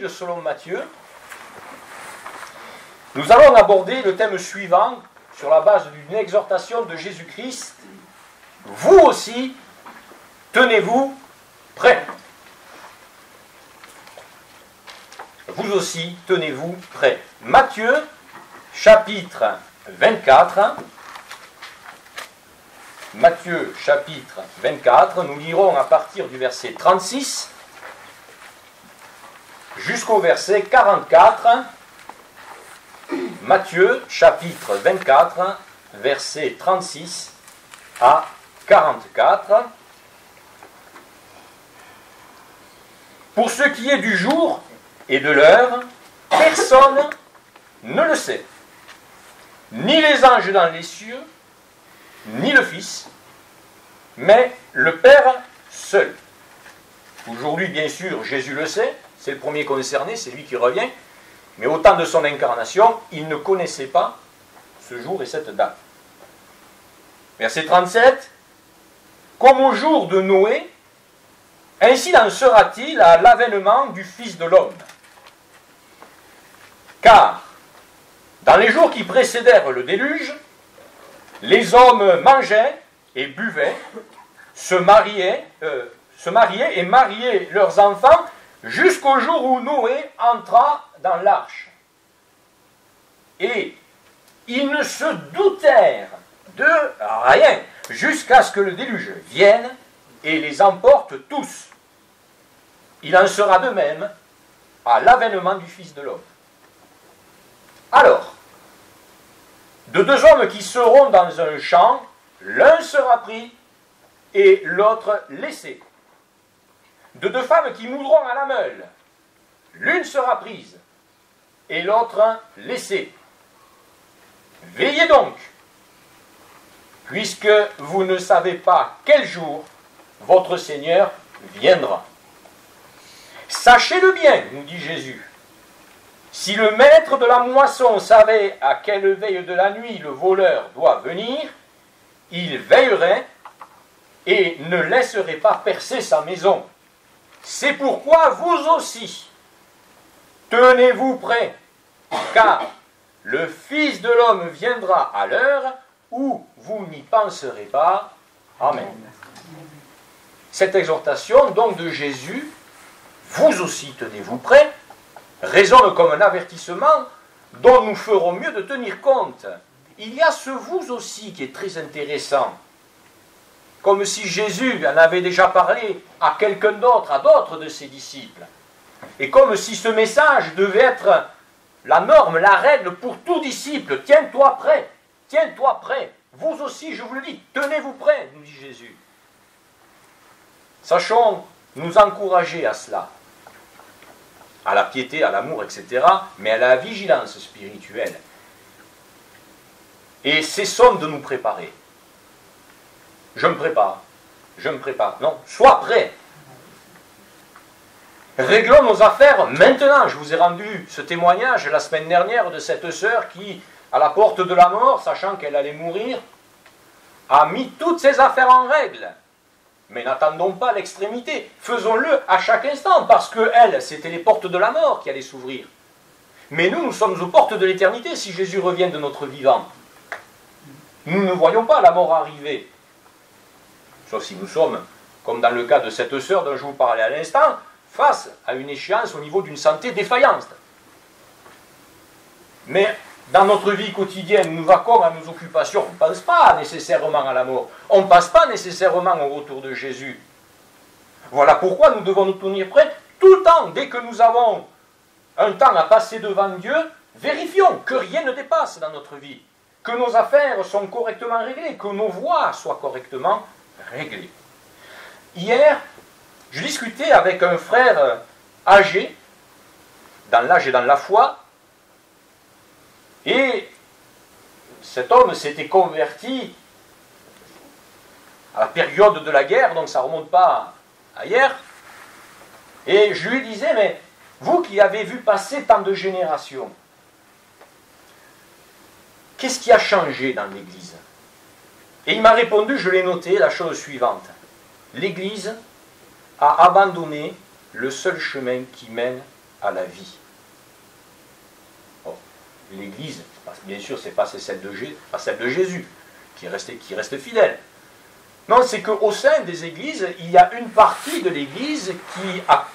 selon Matthieu. Nous allons aborder le thème suivant sur la base d'une exhortation de Jésus-Christ. Vous aussi, tenez-vous prêts. Vous aussi, tenez-vous prêts. Matthieu, chapitre 24. Matthieu, chapitre 24. Nous lirons à partir du verset 36 jusqu'au verset 44. Matthieu, chapitre 24, verset 36 à 44. Pour ce qui est du jour et de l'heure, personne ne le sait. Ni les anges dans les cieux, ni le Fils, mais le Père seul. Aujourd'hui, bien sûr, Jésus le sait, c'est le premier concerné, c'est lui qui revient, mais au temps de son incarnation, il ne connaissait pas ce jour et cette date. Verset 37, comme au jour de Noé, ainsi en sera-t-il à l'avènement du Fils de l'homme. Car, dans les jours qui précédèrent le déluge, les hommes mangeaient et buvaient, se mariaient et mariaient leurs enfants jusqu'au jour où Noé entra dans l'arche. Et ils ne se doutèrent de rien jusqu'à ce que le déluge vienne et les emporte tous. Il en sera de même à l'avènement du Fils de l'homme. Alors, de deux hommes qui seront dans un champ, l'un sera pris et l'autre laissé. De deux femmes qui moudront à la meule, l'une sera prise et l'autre laissée. Veillez donc, puisque vous ne savez pas quel jour votre Seigneur viendra. Sachez-le bien, nous dit Jésus. Si le maître de la moisson savait à quelle veille de la nuit le voleur doit venir, il veillerait et ne laisserait pas percer sa maison. C'est pourquoi vous aussi, tenez-vous prêts, car le Fils de l'homme viendra à l'heure où vous n'y penserez pas. Amen. Cette exhortation donc de Jésus, vous aussi tenez-vous prêts, résonne comme un avertissement dont nous ferons mieux de tenir compte. Il y a ce vous aussi qui est très intéressant. Comme si Jésus en avait déjà parlé à quelqu'un d'autre, à d'autres de ses disciples. Et comme si ce message devait être la norme, la règle pour tout disciple. Tiens-toi prêt, tiens-toi prêt. Vous aussi, je vous le dis, tenez-vous prêt, nous dit Jésus. Sachons nous encourager à cela. À la piété, à l'amour, etc., mais à la vigilance spirituelle. Et cessons de nous préparer. Je me prépare. Non, sois prêt. Réglons nos affaires maintenant. Je vous ai rendu ce témoignage la semaine dernière de cette sœur qui, à la porte de la mort, sachant qu'elle allait mourir, a mis toutes ses affaires en règle. Mais n'attendons pas l'extrémité. Faisons-le à chaque instant, parce que elle, c'était les portes de la mort qui allaient s'ouvrir. Mais nous, nous sommes aux portes de l'éternité si Jésus revient de notre vivant. Nous ne voyons pas la mort arriver. Sauf si nous sommes, comme dans le cas de cette sœur dont je vous parlais à l'instant, face à une échéance au niveau d'une santé défaillante. Mais dans notre vie quotidienne, nous vaquons à nos occupations. On ne pense pas nécessairement à la mort. On ne passe pas nécessairement au retour de Jésus. Voilà pourquoi nous devons nous tenir prêts tout le temps. Dès que nous avons un temps à passer devant Dieu, vérifions que rien ne dépasse dans notre vie. Que nos affaires sont correctement réglées, que nos voies soient correctement réglées. Hier, je discutais avec un frère âgé, dans l'âge et dans la foi, et cet homme s'était converti à la période de la guerre, donc ça ne remonte pas à hier, et je lui disais, mais vous qui avez vu passer tant de générations, qu'est-ce qui a changé dans l'Église? Et il m'a répondu, je l'ai noté, la chose suivante. L'Église a abandonné le seul chemin qui mène à la vie. Or, l'Église, bien sûr, c'est pas celle de Jésus, qui reste fidèle. Non, c'est qu'au sein des églises, il y a une partie de l'Église qui a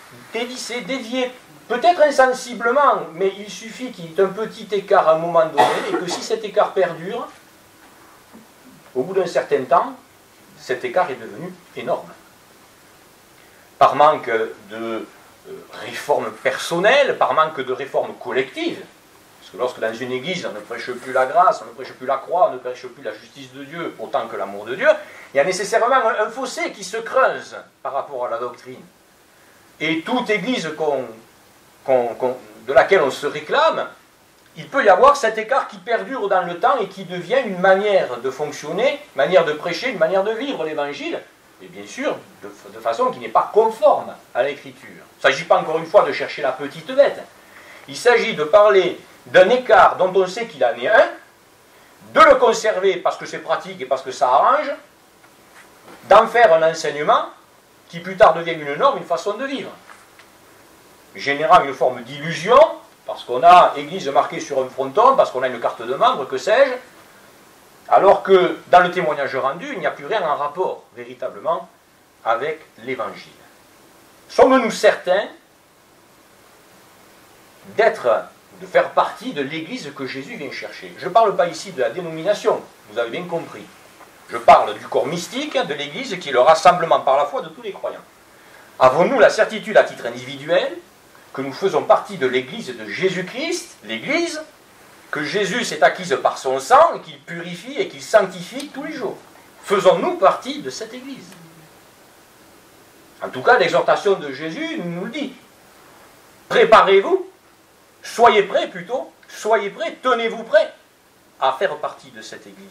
dévié, peut-être insensiblement, mais il suffit qu'il y ait un petit écart à un moment donné, et que si cet écart perdure, au bout d'un certain temps, cet écart est devenu énorme. Par manque de réforme personnelle, par manque de réforme collective, parce que lorsque dans une église on ne prêche plus la grâce, on ne prêche plus la croix, on ne prêche plus la justice de Dieu autant que l'amour de Dieu, il y a nécessairement un fossé qui se creuse par rapport à la doctrine. Et toute église de laquelle on se réclame, il peut y avoir cet écart qui perdure dans le temps et qui devient une manière de fonctionner, une manière de prêcher, une manière de vivre l'évangile, et bien sûr de façon qui n'est pas conforme à l'écriture. Il ne s'agit pas encore une fois de chercher la petite bête, il s'agit de parler d'un écart dont on sait qu'il en est un, de le conserver parce que c'est pratique et parce que ça arrange, d'en faire un enseignement qui plus tard devient une norme, une façon de vivre, générant une forme d'illusion, parce qu'on a église marquée sur un fronton, parce qu'on a une carte de membre, que sais-je, alors que dans le témoignage rendu, il n'y a plus rien en rapport, véritablement, avec l'Évangile. Sommes-nous certains de faire partie de l'Église que Jésus vient chercher? Je ne parle pas ici de la dénomination, vous avez bien compris. Je parle du corps mystique de l'Église qui est le rassemblement par la foi de tous les croyants. Avons-nous la certitude à titre individuel que nous faisons partie de l'Église de Jésus-Christ, l'Église que Jésus s'est acquise par son sang et qu'il purifie et qu'il sanctifie tous les jours? Faisons-nous partie de cette Église? En tout cas, l'exhortation de Jésus nous le dit. Préparez-vous, soyez prêts plutôt, soyez prêts, tenez-vous prêts à faire partie de cette Église.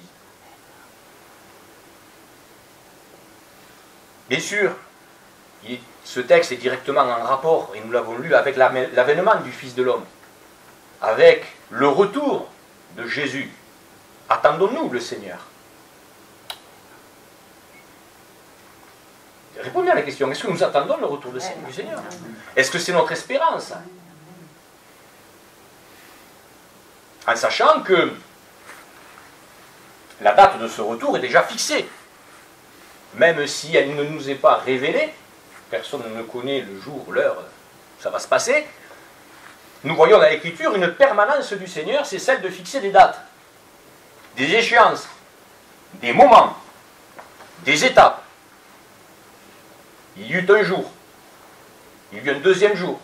Bien sûr, ce texte est directement en rapport, et nous l'avons lu, avec l'avènement du Fils de l'homme, avec le retour de Jésus. Attendons-nous le Seigneur? Répondez à la question, est-ce que nous attendons le retour du Seigneur? Est-ce que c'est notre espérance? En sachant que la date de ce retour est déjà fixée, même si elle ne nous est pas révélée, personne ne connaît le jour, l'heure où ça va se passer, nous voyons dans l'Écriture une permanence du Seigneur, c'est celle de fixer des dates, des échéances, des moments, des étapes. Il y eut un jour, il y eut un deuxième jour,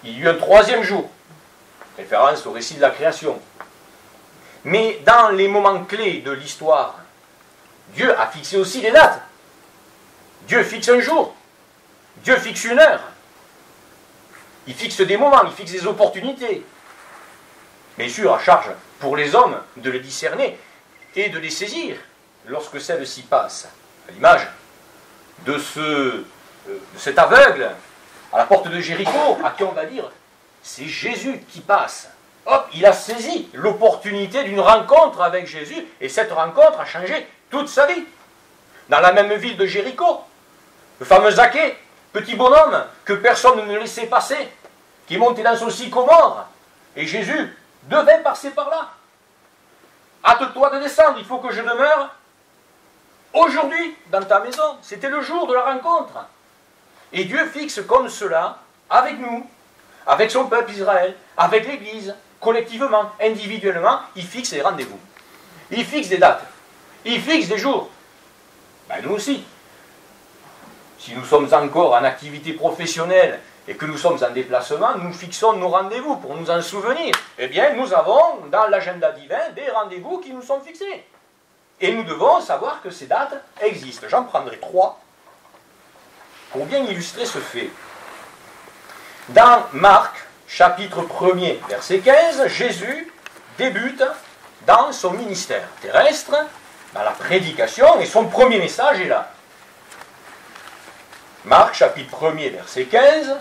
il y eut un troisième jour, référence au récit de la création. Mais dans les moments clés de l'histoire, Dieu a fixé aussi les dates. Dieu fixe un jour, Dieu fixe une heure, il fixe des moments, il fixe des opportunités. Bien sûr, à charge pour les hommes de les discerner et de les saisir lorsque celles-ci passent. À l'image de cet aveugle à la porte de Jéricho, à qui on va dire, c'est Jésus qui passe. Hop, il a saisi l'opportunité d'une rencontre avec Jésus, et cette rencontre a changé toute sa vie. Dans la même ville de Jéricho, le fameux Zaché, petit bonhomme que personne ne laissait passer, qui montait dans son sycomore, et Jésus devait passer par là. Hâte-toi de descendre, il faut que je demeure aujourd'hui dans ta maison. C'était le jour de la rencontre. Et Dieu fixe comme cela, avec nous, avec son peuple Israël, avec l'Église, collectivement, individuellement, il fixe des rendez-vous. Il fixe des dates. Il fixe des jours. Ben, nous aussi. Si nous sommes encore en activité professionnelle et que nous sommes en déplacement, nous fixons nos rendez-vous pour nous en souvenir. Eh bien, nous avons dans l'agenda divin des rendez-vous qui nous sont fixés. Et nous devons savoir que ces dates existent. J'en prendrai 3 pour bien illustrer ce fait. Dans Marc, chapitre 1er, verset 15, Jésus débute dans son ministère terrestre, dans la prédication, et son premier message est là. Marc, chapitre 1er, verset 15.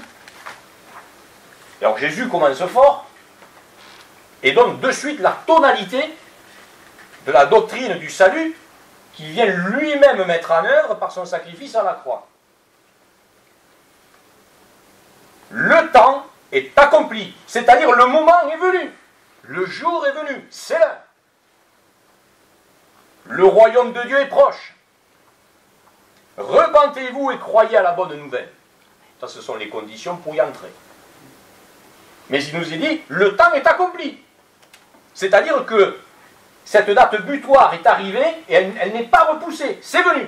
Alors Jésus commence fort et donne de suite la tonalité de la doctrine du salut qu'il vient lui-même mettre en œuvre par son sacrifice à la croix. Le temps est accompli. C'est-à-dire le moment est venu. Le jour est venu. C'est l'heure. Le royaume de Dieu est proche. Repentez-vous et croyez à la bonne nouvelle. Ça, ce sont les conditions pour y entrer. Mais il nous est dit, le temps est accompli. C'est-à-dire que cette date butoir est arrivée et elle n'est pas repoussée. C'est venu.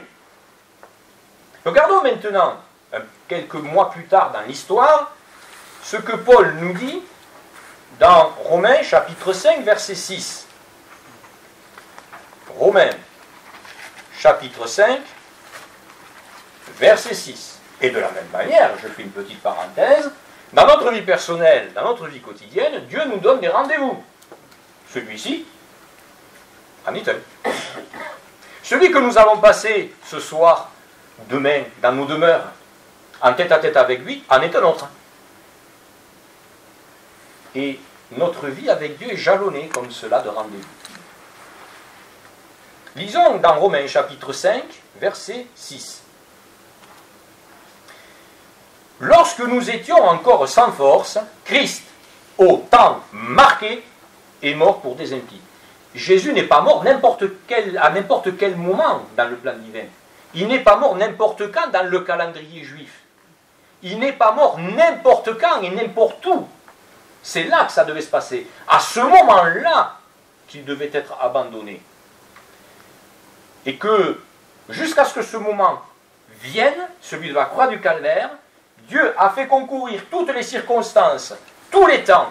Regardons maintenant, quelques mois plus tard dans l'histoire, ce que Paul nous dit dans Romains chapitre 5, verset 6. Romains chapitre 5, verset 6. Et de la même manière, je fais une petite parenthèse, dans notre vie personnelle, dans notre vie quotidienne, Dieu nous donne des rendez-vous. Celui-ci en est un. Celui que nous allons passer ce soir, demain, dans nos demeures, en tête à tête avec lui, en est un autre. Et notre vie avec Dieu est jalonnée comme cela de rendez-vous. Lisons dans Romains chapitre 5, verset 6. Lorsque nous étions encore sans force, Christ, au temps marqué, est mort pour des impies. Jésus n'est pas mort à n'importe quel moment dans le plan divin. Il n'est pas mort n'importe quand dans le calendrier juif. Il n'est pas mort n'importe quand et n'importe où. C'est là que ça devait se passer. À ce moment-là qu'il devait être abandonné. Et que, jusqu'à ce que ce moment vienne, celui de la croix du calvaire, Dieu a fait concourir toutes les circonstances, tous les temps,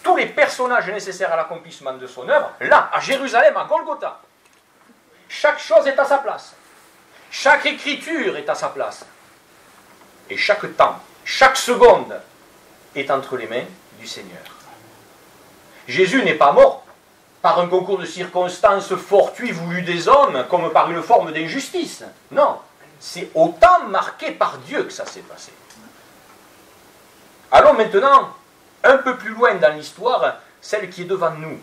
tous les personnages nécessaires à l'accomplissement de son œuvre, là, à Jérusalem, à Golgotha. Chaque chose est à sa place. Chaque écriture est à sa place. Et chaque temps, chaque seconde est entre les mains du Seigneur. Jésus n'est pas mort par un concours de circonstances fortuit voulu des hommes, comme par une forme d'injustice. Non, c'est au temps marqué par Dieu que ça s'est passé. Allons maintenant un peu plus loin dans l'histoire, celle qui est devant nous.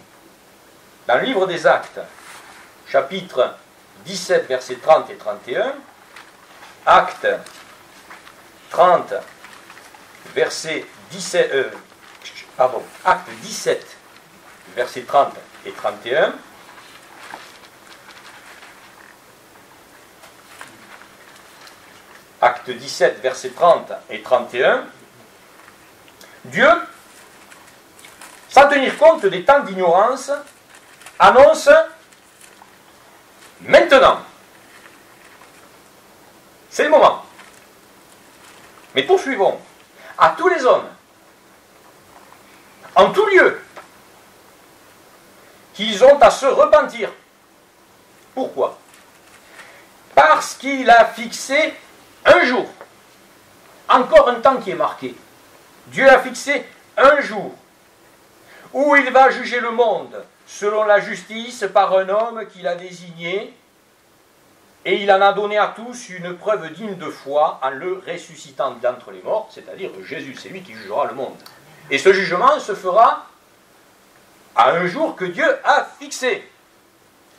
Dans le livre des Actes, chapitre 17, versets 30 et 31, Actes 30, verset 17, Actes 17, versets 30 et 31. Acte 17, versets 30 et 31. Dieu, sans tenir compte des temps d'ignorance, annonce maintenant. C'est le moment. Mais poursuivons. À tous les hommes, en tout lieu, qu'ils ont à se repentir. Pourquoi? Parce qu'il a fixé un jour, encore un temps qui est marqué. Dieu a fixé un jour où il va juger le monde selon la justice par un homme qu'il a désigné, et il en a donné à tous une preuve digne de foi en le ressuscitant d'entre les morts, c'est-à-dire Jésus, c'est lui qui jugera le monde. Et ce jugement se fera à un jour que Dieu a fixé.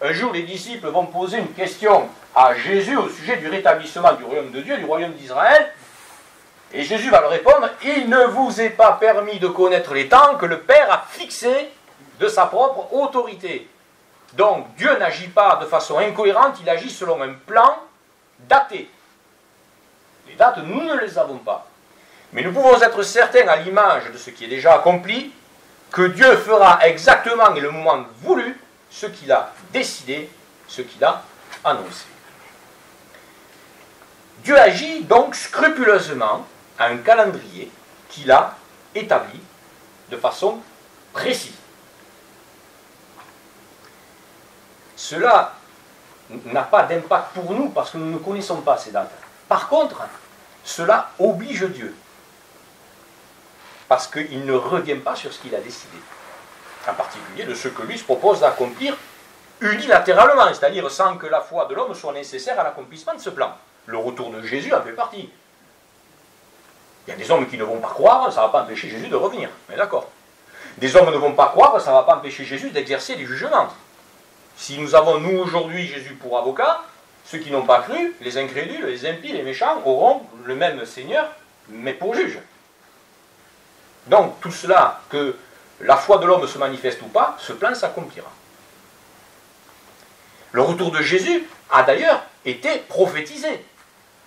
Un jour, les disciples vont poser une question à Jésus au sujet du rétablissement du royaume de Dieu, du royaume d'Israël. Et Jésus va leur répondre, « Il ne vous est pas permis de connaître les temps que le Père a fixés de sa propre autorité. » Donc, Dieu n'agit pas de façon incohérente, il agit selon un plan daté. Les dates, nous ne les avons pas. Mais nous pouvons être certains, à l'image de ce qui est déjà accompli, que Dieu fera exactement et le moment voulu ce qu'il a décidé, ce qu'il a annoncé. Dieu agit donc scrupuleusement à un calendrier qu'il a établi de façon précise. Cela n'a pas d'impact pour nous parce que nous ne connaissons pas ces dates. Par contre, cela oblige Dieu. Parce qu'il ne revient pas sur ce qu'il a décidé. En particulier de ce que lui se propose d'accomplir unilatéralement, c'est-à-dire sans que la foi de l'homme soit nécessaire à l'accomplissement de ce plan. Le retour de Jésus en fait partie. Il y a des hommes qui ne vont pas croire, ça ne va pas empêcher Jésus de revenir. Mais d'accord. Des hommes ne vont pas croire, ça ne va pas empêcher Jésus d'exercer des jugements. Si nous avons, nous, aujourd'hui, Jésus pour avocat, ceux qui n'ont pas cru, les incrédules, les impies, les méchants, auront le même Seigneur, mais pour juge. Donc tout cela, que la foi de l'homme se manifeste ou pas, ce plan s'accomplira. Le retour de Jésus a d'ailleurs été prophétisé.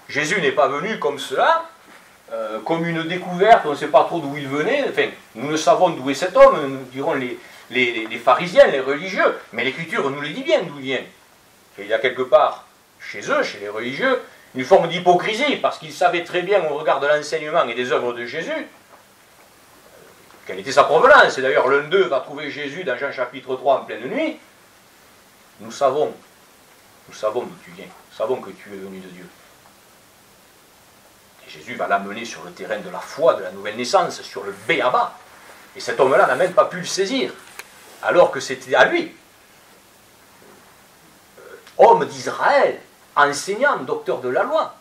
Jésus n'est pas venu comme cela, comme une découverte, on ne sait pas trop d'où il venait, enfin, nous ne savons d'où est cet homme, nous dirons les pharisiens, les religieux, mais l'Écriture nous le dit bien d'où il vient. Et il y a quelque part, chez eux, chez les religieux, une forme d'hypocrisie, parce qu'ils savaient très bien au regard de l'enseignement et des œuvres de Jésus, quelle était sa provenance. Et d'ailleurs, l'un d'eux va trouver Jésus dans Jean chapitre 3 en pleine nuit. Nous savons d'où tu viens, nous savons que tu es venu de Dieu. Et Jésus va l'amener sur le terrain de la foi, de la nouvelle naissance, sur le béaba. Et cet homme-là n'a même pas pu le saisir, alors que c'était à lui, homme d'Israël, enseignant, docteur de la loi,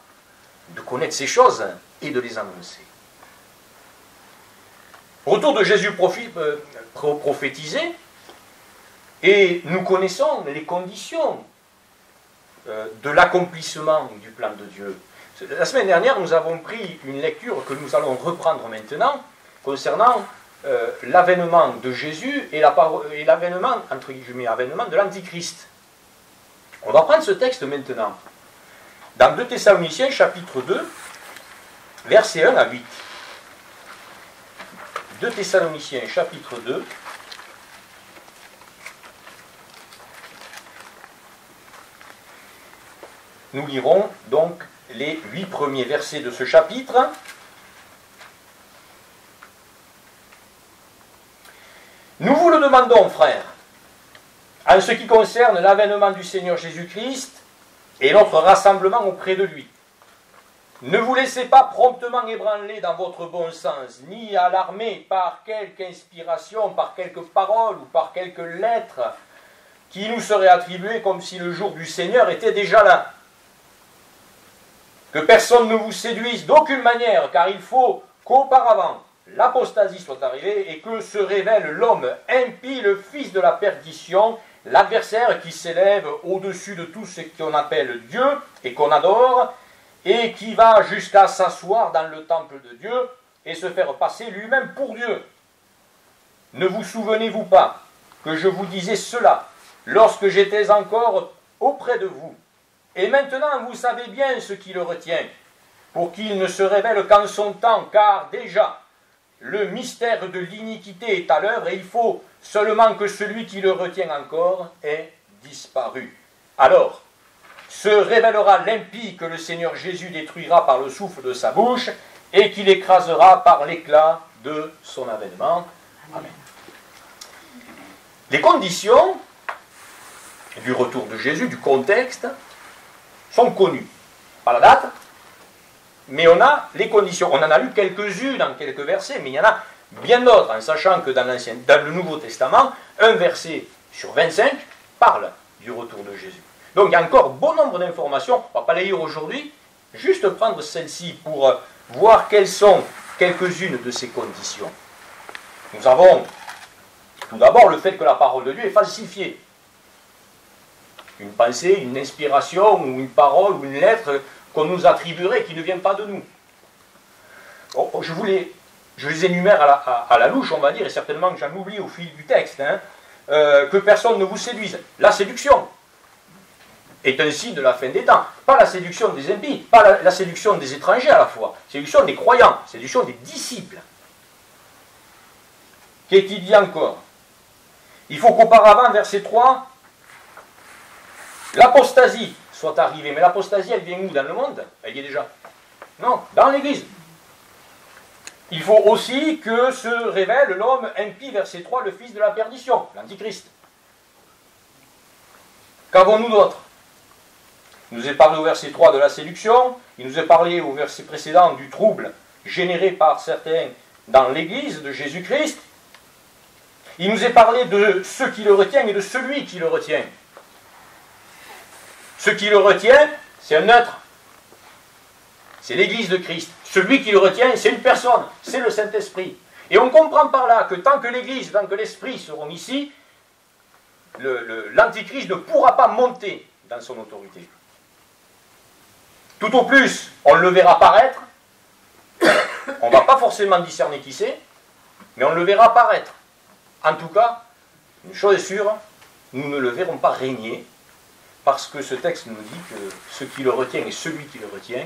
de connaître ces choses et de les annoncer. Retour de Jésus prophétisé, et nous connaissons les conditions de l'accomplissement du plan de Dieu. La semaine dernière, nous avons pris une lecture que nous allons reprendre maintenant, concernant l'avènement de Jésus et l'avènement, entre guillemets, avènement de l'Antichrist. On va prendre ce texte maintenant, dans 2 Thessaloniciens, chapitre 2, versets 1 à 8. 2 Thessaloniciens, chapitre 2, nous lirons donc les 8 premiers versets de ce chapitre. Nous vous le demandons, frères, en ce qui concerne l'avènement du Seigneur Jésus-Christ et notre rassemblement auprès de lui. Ne vous laissez pas promptement ébranler dans votre bon sens, ni alarmer par quelque inspiration, par quelque parole ou par quelque lettre qui nous serait attribuée comme si le jour du Seigneur était déjà là. Que personne ne vous séduise d'aucune manière, car il faut qu'auparavant l'apostasie soit arrivée et que se révèle l'homme impie, le fils de la perdition, l'adversaire qui s'élève au-dessus de tout ce qu'on appelle Dieu et qu'on adore, et qui va jusqu'à s'asseoir dans le temple de Dieu et se faire passer lui-même pour Dieu. Ne vous souvenez-vous pas que je vous disais cela lorsque j'étais encore auprès de vous? Et maintenant vous savez bien ce qui le retient, pour qu'il ne se révèle qu'en son temps, car déjà le mystère de l'iniquité est à l'œuvre et il faut seulement que celui qui le retient encore ait disparu. Alors se révélera l'impie que le Seigneur Jésus détruira par le souffle de sa bouche et qu'il écrasera par l'éclat de son avènement. Amen. Les conditions du retour de Jésus, du contexte, sont connues. Pas la date, mais on a les conditions. On en a lu quelques-unes dans quelques versets, mais il y en a bien d'autres, en sachant que dans le Nouveau Testament, un verset sur 25 parle du retour de Jésus. Donc il y a encore bon nombre d'informations, on ne va pas les lire aujourd'hui, juste prendre celle-ci pour voir quelles sont quelques-unes de ces conditions. Nous avons tout d'abord le fait que la parole de Dieu est falsifiée. Une pensée, une inspiration, ou une parole, ou une lettre qu'on nous attribuerait qui ne vient pas de nous. Bon, je les énumère à la louche, on va dire, et certainement que j'en oublie au fil du texte. Que personne ne vous séduise. La séduction est un signe de la fin des temps. Pas la séduction des impies, pas la séduction des étrangers à la fois. Séduction des croyants, séduction des disciples. Qu'est-il dit encore? Il faut qu'auparavant, verset 3, l'apostasie soit arrivée. Mais l'apostasie, elle vient où? Dans le monde? Elle y est déjà. Non, dans l'Église. Il faut aussi que se révèle l'homme impie, verset 3, le fils de la perdition, l'Antichrist. Qu'avons-nous d'autre? Il nous est parlé au verset 3 de la séduction, il nous est parlé au verset précédent du trouble généré par certains dans l'Église de Jésus-Christ. Il nous est parlé de ceux qui le retiennent et de celui qui le retient. Ce qui le retient, c'est un neutre. C'est l'Église de Christ. Celui qui le retient, c'est une personne, c'est le Saint-Esprit. Et on comprend par là que tant que l'Église, tant que l'Esprit seront ici, l'Antichrist ne pourra pas monter dans son autorité. Tout au plus, on le verra paraître, on ne va pas forcément discerner qui c'est, mais on le verra apparaître. En tout cas, une chose est sûre, nous ne le verrons pas régner, parce que ce texte nous dit que ce qui le retient et celui qui le retient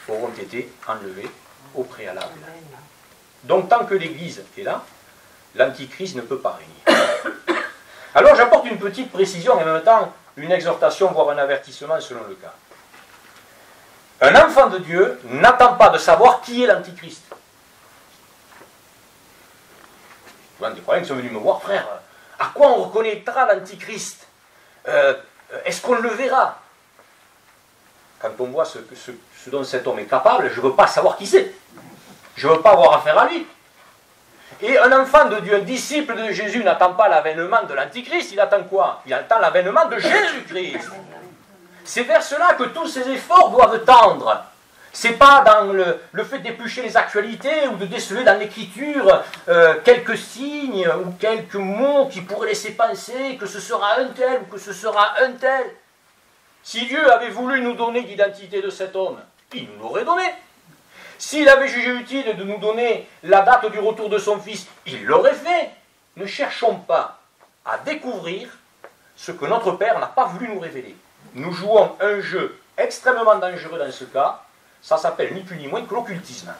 auront été enlevés au préalable. Donc tant que l'Église est là, l'Antichrist ne peut pas régner. Alors j'apporte une petite précision et en même temps une exhortation, voire un avertissement selon le cas. Un enfant de Dieu n'attend pas de savoir qui est l'Antichrist. Des croyants qui sont venus me voir, frère, à quoi on reconnaîtra l'Antichrist? Est-ce qu'on le verra? Quand on voit ce dont cet homme est capable, je ne veux pas savoir qui c'est. Je ne veux pas avoir affaire à lui. Et un enfant de Dieu, un disciple de Jésus, n'attend pas l'avènement de l'Antichrist, il attend quoi? Il attend l'avènement de Jésus-Christ. C'est vers cela que tous ces efforts doivent tendre. Ce n'est pas dans le fait d'éplucher les actualités ou de déceler dans l'écriture quelques signes ou quelques mots qui pourraient laisser penser que ce sera un tel ou que ce sera un tel. Si Dieu avait voulu nous donner l'identité de cet homme, il nous l'aurait donné. S'il avait jugé utile de nous donner la date du retour de son Fils, il l'aurait fait. Ne cherchons pas à découvrir ce que notre Père n'a pas voulu nous révéler. Nous jouons un jeu extrêmement dangereux dans ce cas. Ça s'appelle ni plus ni moins que l'occultisme.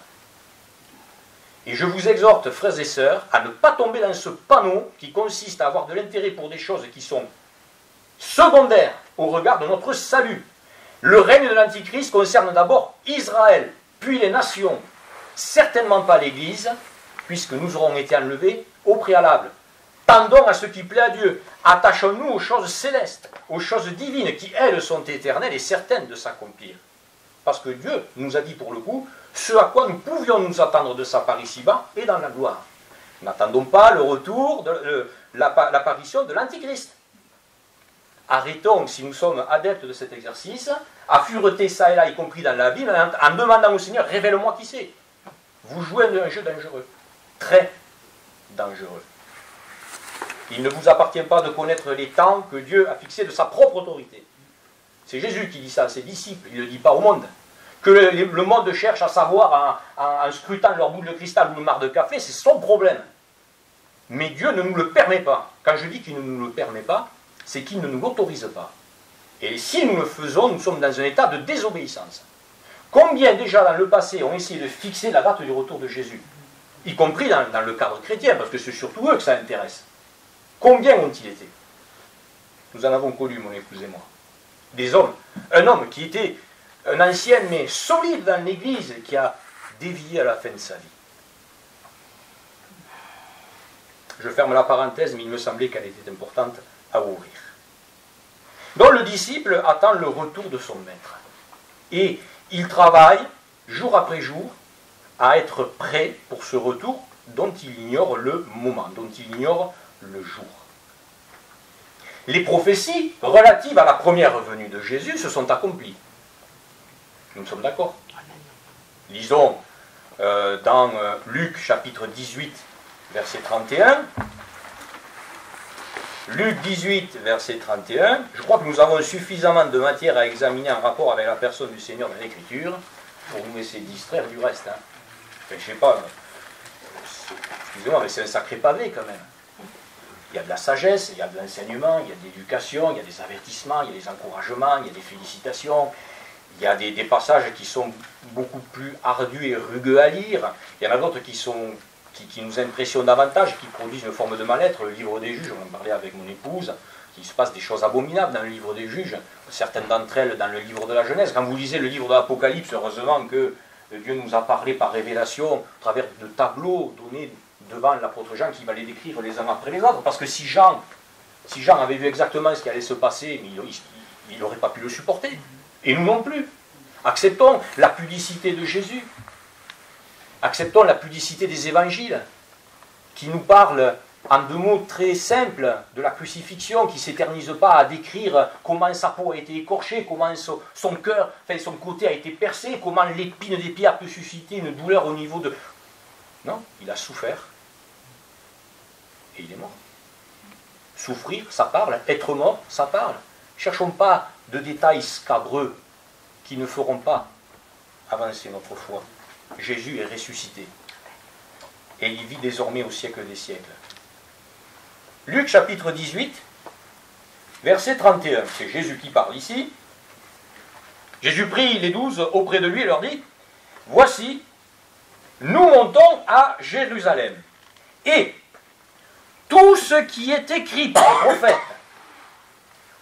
Et je vous exhorte, frères et sœurs, à ne pas tomber dans ce panneau qui consiste à avoir de l'intérêt pour des choses qui sont secondaires au regard de notre salut. Le règne de l'Antichrist concerne d'abord Israël, puis les nations, certainement pas l'Église, puisque nous aurons été enlevés au préalable. Tendons à ce qui plaît à Dieu. Attachons-nous aux choses célestes, aux choses divines, qui, elles, sont éternelles et certaines de s'accomplir. Parce que Dieu nous a dit pour le coup ce à quoi nous pouvions nous attendre de sa part ici-bas et dans la gloire. N'attendons pas le retour, l'apparition de l'Antichrist. Arrêtons, si nous sommes adeptes de cet exercice, à fureter ça et là, y compris dans la Bible, en demandant au Seigneur, révèle-moi qui c'est. Vous jouez un jeu dangereux, très dangereux. Il ne vous appartient pas de connaître les temps que Dieu a fixés de sa propre autorité. C'est Jésus qui dit ça à ses disciples, il ne le dit pas au monde. Que le monde cherche à savoir en scrutant leur boule de cristal ou une mare de café, c'est son problème. Mais Dieu ne nous le permet pas. Quand je dis qu'il ne nous le permet pas, c'est qu'il ne nous l'autorise pas. Et si nous le faisons, nous sommes dans un état de désobéissance. Combien déjà dans le passé ont essayé de fixer la date du retour de Jésus, y compris dans le cadre chrétien, parce que c'est surtout eux que ça intéresse. Combien ont-ils été? Nous en avons connu, mon épouse et moi. Des hommes. Un homme qui était un ancien mais solide dans l'Église, qui a dévié à la fin de sa vie. Je ferme la parenthèse, mais il me semblait qu'elle était importante à ouvrir. Donc le disciple attend le retour de son maître. Et il travaille, jour après jour, à être prêt pour ce retour dont il ignore le moment, dont il ignore le jour. Les prophéties relatives à la première venue de Jésus se sont accomplies. Nous sommes d'accord. Lisons dans Luc chapitre 18, verset 31. Luc 18, verset 31. Je crois que nous avons suffisamment de matière à examiner en rapport avec la personne du Seigneur dans l'Écriture pour nous laisser distraire du reste. Enfin, je ne sais pas, excusez-moi, mais c'est un sacré pavé quand même. Il y a de la sagesse, il y a de l'enseignement, il y a de l'éducation, il y a des avertissements, il y a des encouragements, il y a des félicitations, il y a des passages qui sont beaucoup plus ardus et rugueux à lire, il y en a d'autres qui nous impressionnent davantage, qui produisent une forme de mal-être. Le livre des juges, on en parlait avec mon épouse, il se passe des choses abominables dans le livre des juges, certaines d'entre elles dans le livre de la Genèse. Quand vous lisez le livre de l'Apocalypse, heureusement que Dieu nous a parlé par révélation, au travers de tableaux donnés devant l'apôtre Jean qui va les décrire les uns après les autres, parce que si Jean avait vu exactement ce qui allait se passer, il n'aurait pas pu le supporter. Et nous non plus. Acceptons la pudicité de Jésus. Acceptons la pudicité des évangiles, qui nous parlent en deux mots très simples de la crucifixion, qui ne s'éternise pas à décrire comment sa peau a été écorchée, comment son cœur, enfin son côté a été percé, comment l'épine des pierres peut susciter une douleur au niveau de... Non, il a souffert. Et il est mort. Souffrir, ça parle. Être mort, ça parle. Cherchons pas de détails scabreux qui ne feront pas avancer notre foi. Jésus est ressuscité. et il vit désormais au siècle des siècles. Luc chapitre 18, verset 31, c'est Jésus qui parle ici. Jésus prit les 12 auprès de lui et leur dit, « Voici, nous montons à Jérusalem, et tout ce qui est écrit par les prophètes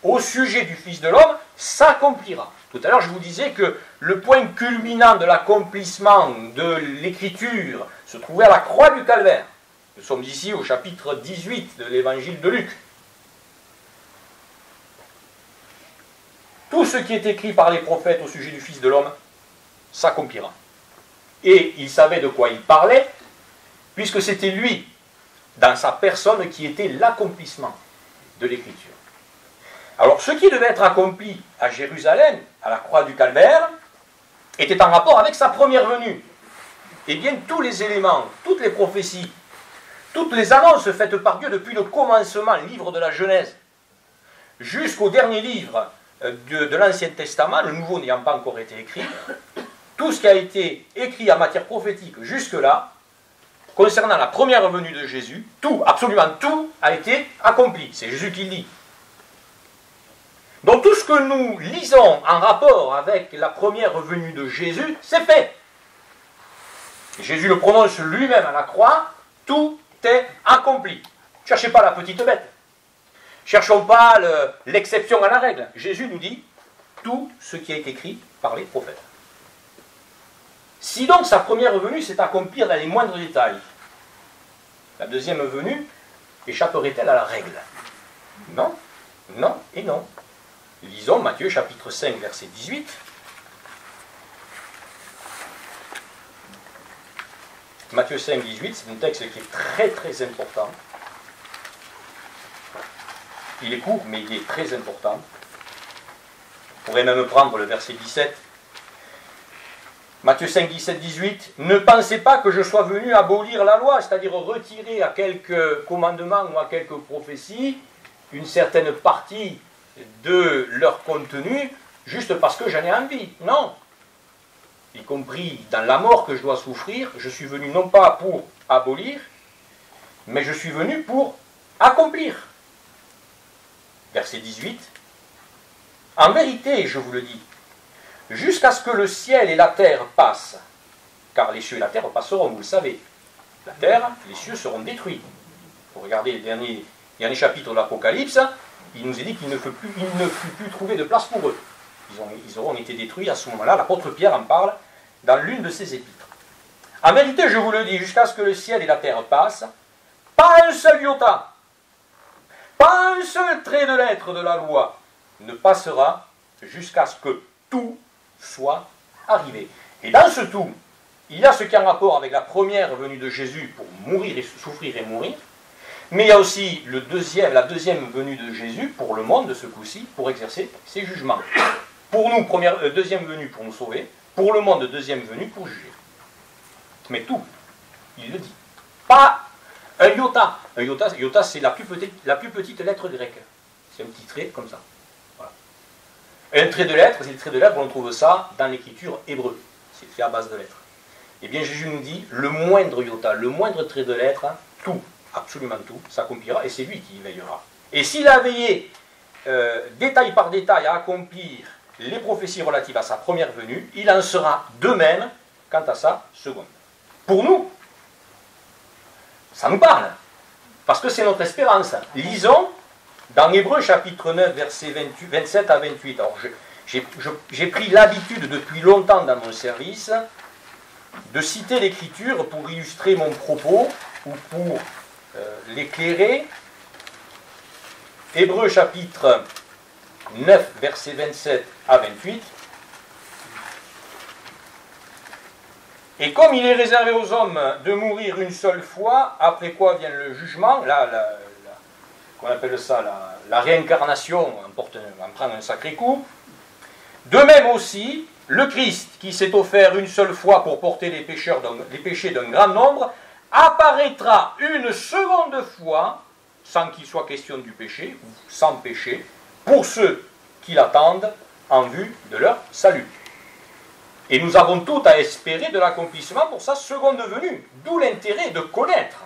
au sujet du Fils de l'homme s'accomplira. » Tout à l'heure, je vous disais que le point culminant de l'accomplissement de l'écriture se trouvait à la croix du Calvaire. Nous sommes ici au chapitre 18 de l'évangile de Luc. Tout ce qui est écrit par les prophètes au sujet du Fils de l'homme s'accomplira. Et il savait de quoi il parlait, puisque c'était lui, dans sa personne, qui était l'accomplissement de l'écriture. Alors, ce qui devait être accompli à Jérusalem, à la croix du Calvaire, était en rapport avec sa première venue. Eh bien, tous les éléments, toutes les prophéties, toutes les annonces faites par Dieu depuis le commencement, le livre de la Genèse, jusqu'au dernier livre de l'Ancien Testament, le Nouveau n'ayant pas encore été écrit, tout ce qui a été écrit en matière prophétique jusque-là, concernant la première venue de Jésus, tout, absolument tout, a été accompli. C'est Jésus qui le dit. Donc tout ce que nous lisons en rapport avec la première venue de Jésus, c'est fait. Et Jésus le prononce lui-même à la croix, tout est accompli. Ne cherchez pas la petite bête. Cherchons pas l'exception à la règle. Jésus nous dit tout ce qui a été écrit par les prophètes. Si donc sa première venue s'est accomplie dans les moindres détails, la deuxième venue échapperait-elle à la règle? Non, non et non. Lisons Matthieu chapitre 5 verset 18. Matthieu 5, 18, c'est un texte qui est très très important. Il est court, mais il est très important. On pourrait même prendre le verset 17. Matthieu 5, 17, 18. « Ne pensez pas que je sois venu abolir la loi, c'est-à-dire retirer à quelques commandements ou à quelques prophéties une certaine partie de leur contenu, juste parce que j'en ai envie. Non. Y compris dans la mort que je dois souffrir, je suis venu non pas pour abolir, mais je suis venu pour accomplir. » Verset 18. « En vérité, je vous le dis, jusqu'à ce que le ciel et la terre passent, car les cieux et la terre passeront, vous le savez. La terre, les cieux seront détruits. » Vous regardez les derniers chapitres de l'Apocalypse, il nous est dit qu'il ne fut plus trouvé de place pour eux. Ils auront été détruits à ce moment-là. L'apôtre Pierre en parle dans l'une de ses épîtres. En vérité, je vous le dis, jusqu'à ce que le ciel et la terre passent, pas un seul iota, pas un seul trait de lettre de la loi ne passera jusqu'à ce que tout soit arrivé. Et dans ce tout, il y a ce qui est en rapport avec la première venue de Jésus pour mourir et souffrir et mourir, mais il y a aussi la deuxième venue de Jésus pour le monde de ce coup-ci, pour exercer ses jugements. Pour nous, deuxième venue pour nous sauver, pour le monde, deuxième venue pour juger. Mais tout, il le dit. Pas un iota. Un iota, c'est la plus petite lettre grecque. C'est un petit trait comme ça. Voilà. Un trait de lettre, c'est le trait de lettre, on trouve ça dans l'écriture hébreu. C'est fait à base de lettres. Eh bien, Jésus nous dit, le moindre iota, le moindre trait de lettre, tout, absolument tout, s'accomplira, et c'est lui qui y veillera. Et s'il a veillé, détail par détail, à accomplir les prophéties relatives à sa première venue, il en sera de même quant à sa seconde. Pour nous, ça nous parle, parce que c'est notre espérance. Lisons dans Hébreux chapitre 9, versets 27 à 28. Alors, j'ai pris l'habitude depuis longtemps dans mon service de citer l'Écriture pour illustrer mon propos ou pour l'éclairer. Hébreux chapitre 9, versets 27 à 28. Et comme il est réservé aux hommes de mourir une seule fois, après quoi vient le jugement, qu'on appelle ça la réincarnation, en prend un sacré coup, de même aussi, le Christ, qui s'est offert une seule fois pour porter les péchés d'un grand nombre, apparaîtra une seconde fois, sans qu'il soit question du péché, ou sans péché, pour ceux qui l'attendent en vue de leur salut. Et nous avons tout à espérer de l'accomplissement pour sa seconde venue. D'où l'intérêt de connaître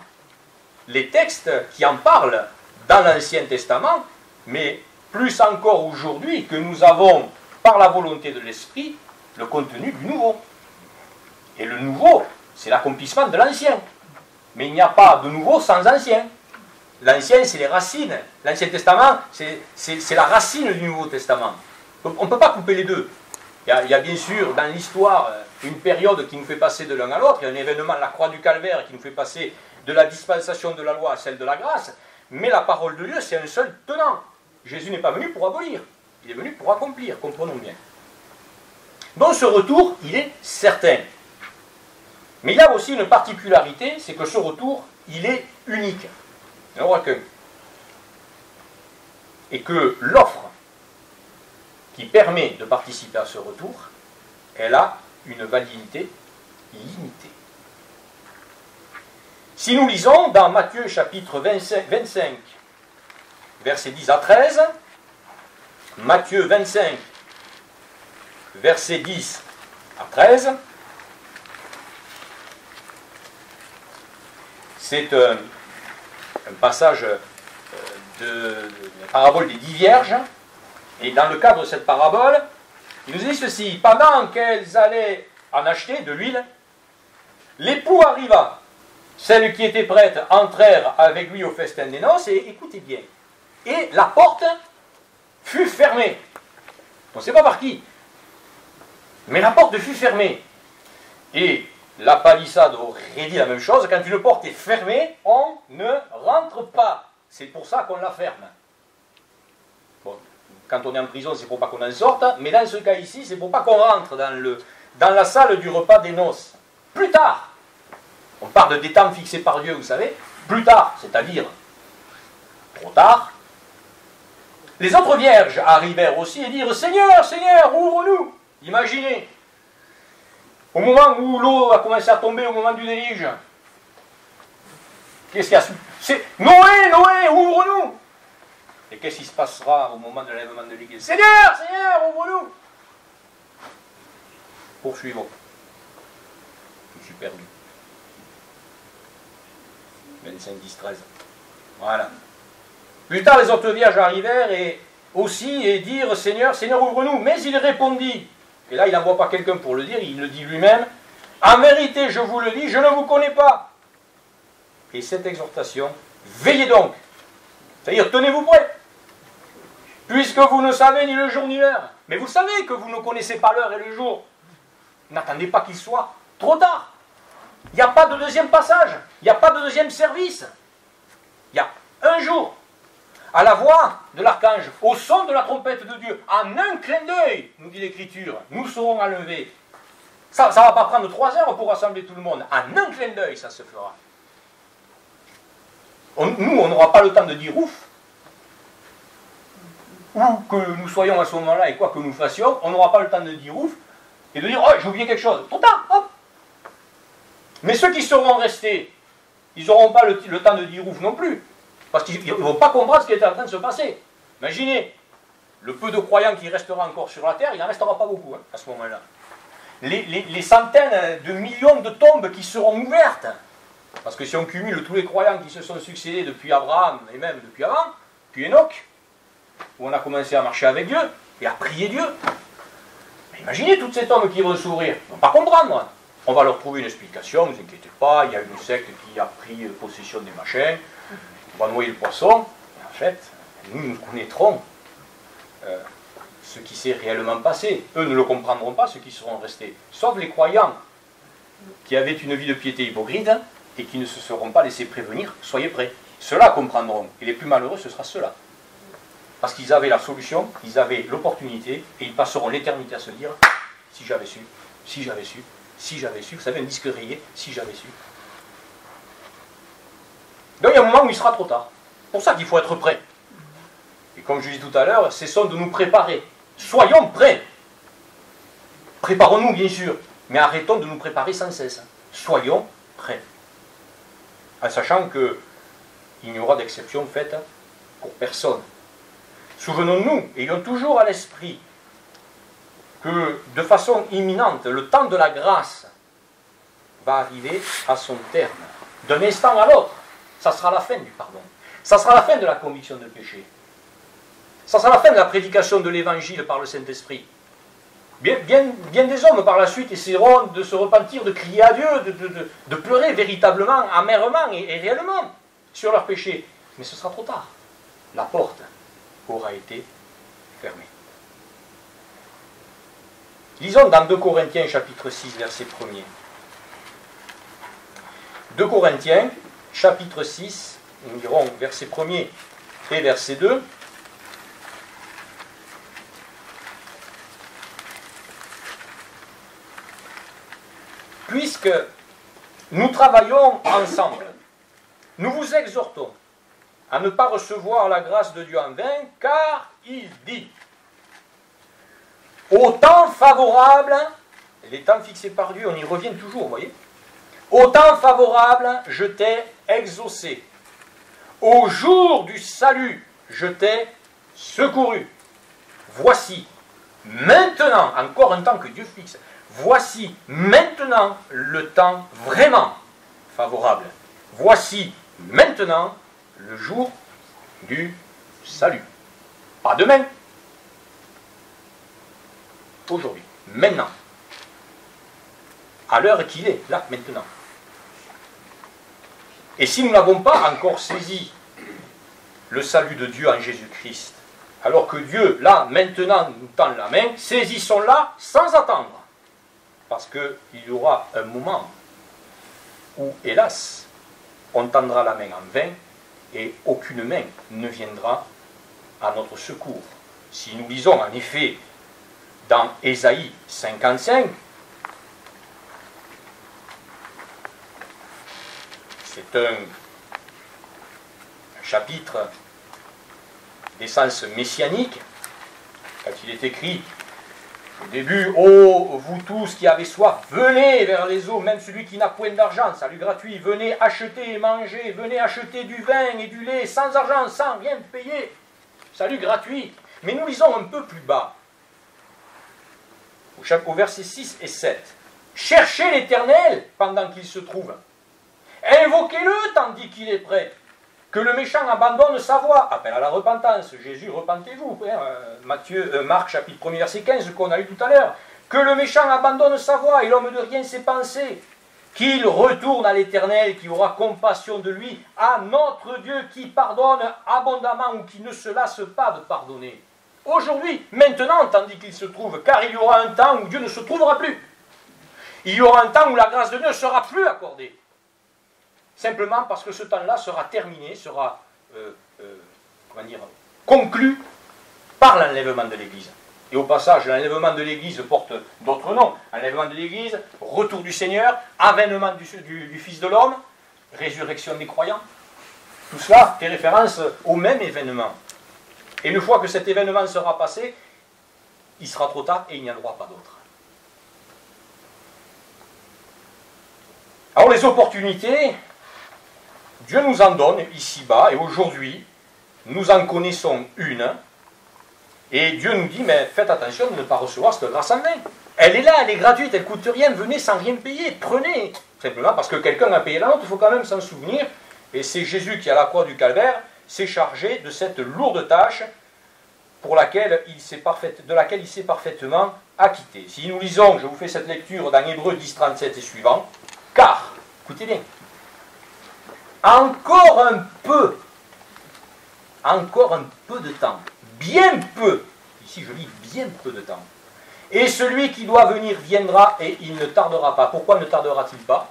les textes qui en parlent dans l'Ancien Testament, mais plus encore aujourd'hui que nous avons, par la volonté de l'Esprit, le contenu du Nouveau. Et le Nouveau, c'est l'accomplissement de l'Ancien. Mais il n'y a pas de Nouveau sans Ancien. L'Ancien, c'est les racines. L'Ancien Testament, c'est la racine du Nouveau Testament. Donc on ne peut pas couper les deux. Il y a bien sûr dans l'histoire une période qui nous fait passer de l'un à l'autre. Il y a un événement, la croix du calvaire, qui nous fait passer de la dispensation de la loi à celle de la grâce. Mais la parole de Dieu, c'est un seul tenant. Jésus n'est pas venu pour abolir. Il est venu pour accomplir, comprenons bien. Donc ce retour, il est certain. Mais il y a aussi une particularité, c'est que ce retour, il est unique. Il n'y en aura qu'un. Et que l'offre qui permet de participer à ce retour, elle a une validité limitée. Si nous lisons dans Matthieu chapitre 25, versets 10 à 13, Matthieu 25, versets 10 à 13, c'est un passage de la parabole des 10 vierges. Et dans le cadre de cette parabole, il nous dit ceci: pendant qu'elles allaient en acheter de l'huile, l'époux arriva. Celles qui étaient prêtes entrèrent avec lui au festin des noces, et écoutez bien, et la porte fut fermée. On ne sait pas par qui, mais la porte fut fermée. Et la palissade aurait dit la même chose: quand une porte est fermée, on ne rentre pas. C'est pour ça qu'on la ferme. Bon, quand on est en prison, c'est pour pas qu'on en sorte, mais dans ce cas ici, c'est pour pas qu'on rentre dans la salle du repas des noces. Plus tard, on parle des temps fixés par Dieu, vous savez, plus tard, c'est-à-dire trop tard, les autres vierges arrivèrent aussi et dirent: Seigneur, Seigneur, ouvre-nous. Imaginez, au moment où l'eau a commencé à tomber, au moment du déluge, qu'est-ce qu'il y a? C'est Noé, Noé, ouvre-nous. Et qu'est-ce qui se passera au moment de l'enlèvement de l'église? Seigneur, Seigneur, ouvre-nous. Poursuivons. Je suis perdu. 25, 10, 13. Voilà. Plus tard, les autres vierges arrivèrent et dirent: Seigneur, Seigneur, ouvre-nous. Mais il répondit, et là il n'envoie pas quelqu'un pour le dire, il le dit lui-même: en vérité, je vous le dis, je ne vous connais pas. Et cette exhortation, veillez donc, c'est-à-dire tenez-vous prêts, puisque vous ne savez ni le jour ni l'heure. Mais vous savez que vous ne connaissez pas l'heure et le jour. N'attendez pas qu'il soit trop tard. Il n'y a pas de deuxième passage, il n'y a pas de deuxième service. Il y a un jour, à la voix de l'archange, au son de la trompette de Dieu, en un clin d'œil, nous dit l'Écriture, nous serons enlevés. Ça ne va pas prendre 3 heures pour rassembler tout le monde. En un clin d'œil, ça se fera. Nous, on n'aura pas le temps de dire ouf, ou que nous soyons à ce moment-là et quoi que nous fassions, on n'aura pas le temps de dire ouf et de dire: oh, j'ai oublié quelque chose. Trop tard, hop. Mais ceux qui seront restés, ils n'auront pas le temps de dire ouf non plus, parce qu'ils ne vont pas comprendre ce qui est en train de se passer. Imaginez, le peu de croyants qui restera encore sur la terre, il n'en restera pas beaucoup à ce moment-là. Les centaines de millions de tombes qui seront ouvertes. Parce que si on cumule tous les croyants qui se sont succédés depuis Abraham, et même depuis avant, puis Enoch, où on a commencé à marcher avec Dieu, et à prier Dieu, imaginez toutes ces tombes qui vont s'ouvrir. Ils ne vont pas comprendre. On va leur trouver une explication, ne vous inquiétez pas, il y a une secte qui a pris possession des machins, on va noyer le poisson. Et en fait, nous connaîtrons ce qui s'est réellement passé. Eux ne le comprendront pas, ceux qui seront restés. Sauf les croyants qui avaient une vie de piété hypocrite, et qui ne se seront pas laissés prévenir, soyez prêts. Ceux-là comprendront, et les plus malheureux, ce sera ceux-là. Parce qu'ils avaient la solution, ils avaient l'opportunité, et ils passeront l'éternité à se dire: si j'avais su, si j'avais su, si j'avais su. Vous savez, un disque rayé, si j'avais su. Donc il y a un moment où il sera trop tard. C'est pour ça qu'il faut être prêt. Et comme je dis tout à l'heure, cessons de nous préparer. Soyons prêts. Préparons-nous, bien sûr, mais arrêtons de nous préparer sans cesse. Soyons prêts. En sachant qu'il n'y aura d'exception faite pour personne. Souvenons-nous, ayons toujours à l'esprit, que de façon imminente, le temps de la grâce va arriver à son terme. D'un instant à l'autre, ça sera la fin du pardon. Ça sera la fin de la conviction de péché. Ça sera la fin de la prédication de l'évangile par le Saint-Esprit. Bien des hommes par la suite essaieront de se repentir, de crier à Dieu, de pleurer véritablement, amèrement et réellement sur leur péché. Mais ce sera trop tard. La porte aura été fermée. Lisons dans 2 Corinthiens chapitre 6, verset 1er. 2 Corinthiens chapitre 6, nous lirons verset 1er et verset 2. Puisque nous travaillons ensemble, nous vous exhortons à ne pas recevoir la grâce de Dieu en vain, car il dit, au temps favorable, les temps fixés par Dieu, on y revient toujours, vous voyez, au temps favorable, je t'ai exaucé, au jour du salut, je t'ai secouru. Voici, maintenant, encore un temps que Dieu fixe, voici maintenant le temps vraiment favorable. Voici maintenant le jour du salut. Pas demain. Aujourd'hui. Maintenant. À l'heure qu'il est, là, maintenant. Et si nous n'avons pas encore saisi le salut de Dieu en Jésus-Christ, alors que Dieu, là, maintenant, nous tend la main, saisissons-la sans attendre. Parce qu'il y aura un moment où, hélas, on tendra la main en vain et aucune main ne viendra à notre secours. Si nous lisons en effet dans Ésaïe 55, c'est un chapitre d'essence messianique, quand il est écrit au début, ô vous tous qui avez soif, venez vers les eaux, même celui qui n'a point d'argent, salut gratuit, venez acheter et manger, venez acheter du vin et du lait, sans argent, sans rien payer, salut gratuit. Mais nous lisons un peu plus bas, au verset 6 et 7. Cherchez l'Éternel pendant qu'il se trouve, invoquez-le tandis qu'il est prêt. Que le méchant abandonne sa voie, appel à la repentance, Jésus, repentez-vous, Marc chapitre 1 verset 15 qu'on a lu tout à l'heure, que le méchant abandonne sa voie et l'homme de rien ses pensées, qu'il retourne à l'Éternel qui aura compassion de lui, à notre Dieu qui pardonne abondamment ou qui ne se lasse pas de pardonner. Aujourd'hui, maintenant, tandis qu'il se trouve, car il y aura un temps où Dieu ne se trouvera plus. Il y aura un temps où la grâce de Dieu ne sera plus accordée. Simplement parce que ce temps-là sera terminé, sera conclu par l'enlèvement de l'Église. Et au passage, l'enlèvement de l'Église porte d'autres noms. Enlèvement de l'Église, retour du Seigneur, avènement du Fils de l'homme, résurrection des croyants. Tout cela fait référence au même événement. Et une fois que cet événement sera passé, il sera trop tard et il n'y en aura pas d'autre. Alors les opportunités, Dieu nous en donne ici-bas, et aujourd'hui, nous en connaissons une, et Dieu nous dit, mais faites attention de ne pas recevoir cette grâce en vain. Elle est là, elle est gratuite, elle ne coûte rien, venez sans rien payer, prenez. Simplement parce que quelqu'un a payé la note, il faut quand même s'en souvenir, et c'est Jésus qui, à la croix du Calvaire, s'est chargé de cette lourde tâche de laquelle il s'est parfaitement acquitté. Si nous lisons, je vous fais cette lecture dans Hébreux 10, 37 et suivant, car, écoutez bien, encore un peu de temps, bien peu, ici je lis bien peu de temps, et celui qui doit venir viendra et il ne tardera pas. Pourquoi ne tardera-t-il pas?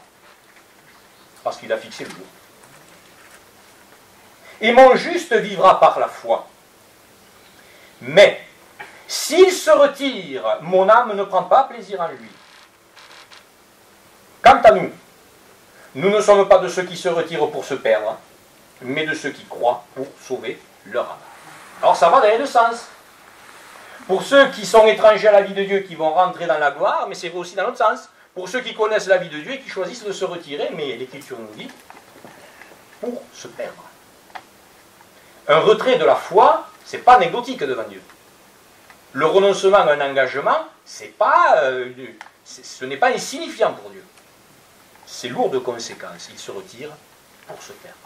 Parce qu'il a fixé le jour. Et mon juste vivra par la foi. Mais, s'il se retire, mon âme ne prend pas plaisir en lui. Quant à nous, nous ne sommes pas de ceux qui se retirent pour se perdre, mais de ceux qui croient pour sauver leur âme. Alors ça va dans les deux sens. Pour ceux qui sont étrangers à la vie de Dieu, qui vont rentrer dans la gloire, mais c'est aussi dans l'autre sens. Pour ceux qui connaissent la vie de Dieu et qui choisissent de se retirer, mais l'Écriture nous dit, pour se perdre. Un retrait de la foi, c'est pas anecdotique devant Dieu. le renoncement à un engagement, ce n'est pas insignifiant pour Dieu. C'est lourd de conséquences. Il se retire pour se perdre.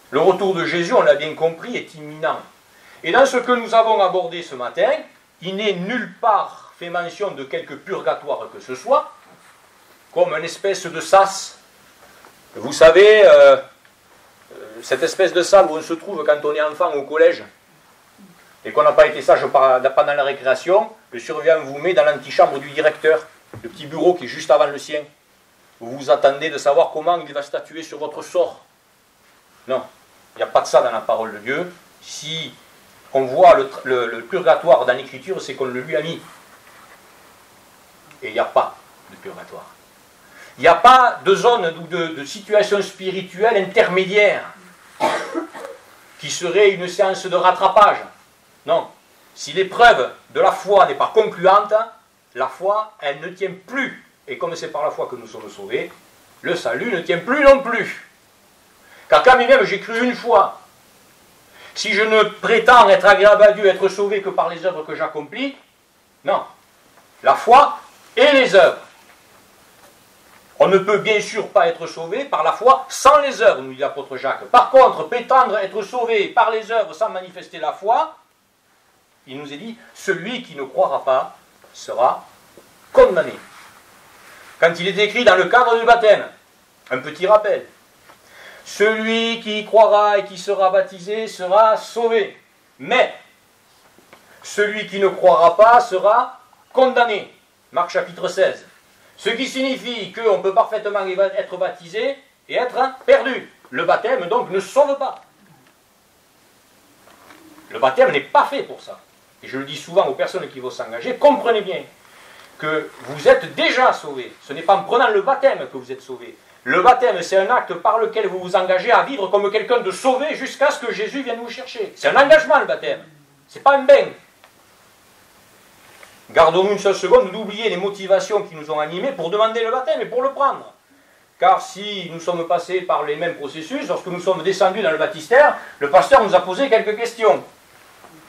Le retour de Jésus, on l'a bien compris, est imminent. Et dans ce que nous avons abordé ce matin, il n'est nulle part fait mention de quelque purgatoire que ce soit, comme une espèce de sas. Vous savez, cette espèce de salle où on se trouve quand on est enfant au collège, et qu'on n'a pas été sage pendant la récréation, le surveillant vous met dans l'antichambre du directeur, le petit bureau qui est juste avant le sien, où vous attendez de savoir comment il va statuer sur votre sort. Non, il n'y a pas de ça dans la parole de Dieu. Si on voit le purgatoire dans l'Écriture, c'est qu'on le lui a mis. Et il n'y a pas de purgatoire. Il n'y a pas de zone ou de situation spirituelle intermédiaire qui serait une séance de rattrapage. Non. Si l'épreuve de la foi n'est pas concluante, la foi, elle ne tient plus. Et comme c'est par la foi que nous sommes sauvés, le salut ne tient plus non plus. Car quand même j'ai cru une fois, si je ne prétends être agréable à Dieu, être sauvé que par les œuvres que j'accomplis, non. La foi et les œuvres. On ne peut bien sûr pas être sauvé par la foi sans les œuvres, nous dit l'apôtre Jacques. Par contre, prétendre être sauvé par les œuvres sans manifester la foi, il nous est dit, celui qui ne croira pas sera condamné. Quand il est écrit dans le cadre du baptême, un petit rappel, celui qui croira et qui sera baptisé sera sauvé, mais celui qui ne croira pas sera condamné. Marc chapitre 16. Ce qui signifie qu'on peut parfaitement être baptisé et être perdu. Le baptême, donc, ne sauve pas. Le baptême n'est pas fait pour ça. Et je le dis souvent aux personnes qui vont s'engager, comprenez bien que vous êtes déjà sauvés. Ce n'est pas en prenant le baptême que vous êtes sauvés. Le baptême, c'est un acte par lequel vous vous engagez à vivre comme quelqu'un de sauvé jusqu'à ce que Jésus vienne vous chercher. C'est un engagement, le baptême. Ce n'est pas un bain. Gardons-nous une seule seconde d'oublier les motivations qui nous ont animés pour demander le baptême et pour le prendre. Car si nous sommes passés par les mêmes processus, lorsque nous sommes descendus dans le baptistère, le pasteur nous a posé quelques questions.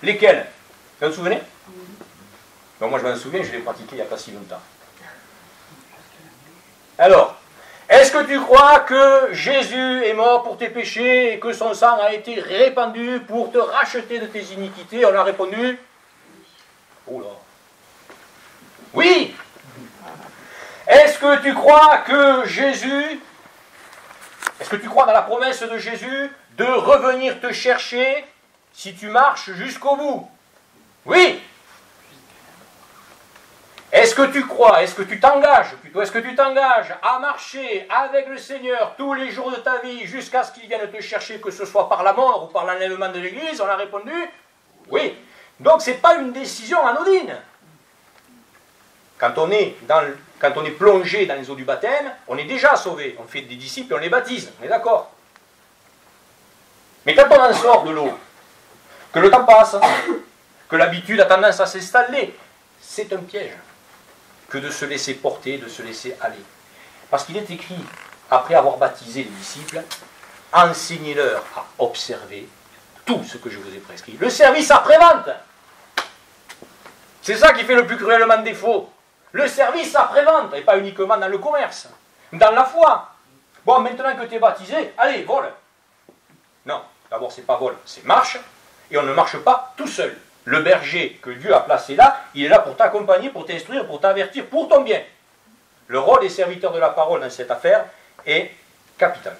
Lesquelles? Vous vous souvenez? Donc moi je m'en souviens, je l'ai pratiqué il n'y a pas si longtemps. Alors, est-ce que tu crois que Jésus est mort pour tes péchés et que son sang a été répandu pour te racheter de tes iniquités? On a répondu, oh là, oui. Est-ce que tu crois que Jésus, est-ce que tu crois dans la promesse de Jésus de revenir te chercher si tu marches jusqu'au bout? Oui. Est-ce que tu crois, est-ce que tu t'engages, plutôt est-ce que tu t'engages à marcher avec le Seigneur tous les jours de ta vie jusqu'à ce qu'il vienne te chercher, que ce soit par la mort ou par l'enlèvement de l'Église? On a répondu oui. Donc ce n'est pas une décision anodine. Quand on est plongé dans les eaux du baptême, on est déjà sauvé. On fait des disciples et on les baptise. On est d'accord? Mais quand on en sort de l'eau, que le temps passe, que l'habitude a tendance à s'installer, c'est un piège que de se laisser porter, de se laisser aller. Parce qu'il est écrit, après avoir baptisé les disciples, enseignez-leur à observer tout ce que je vous ai prescrit. Le service après-vente. C'est ça qui fait le plus cruellement défaut. Le service après-vente, et pas uniquement dans le commerce, dans la foi. Bon, maintenant que tu es baptisé, allez, vole. Non, d'abord c'est pas vol, c'est marche, et on ne marche pas tout seul. Le berger que Dieu a placé là, il est là pour t'accompagner, pour t'instruire, pour t'avertir, pour ton bien. Le rôle des serviteurs de la parole dans cette affaire est capital.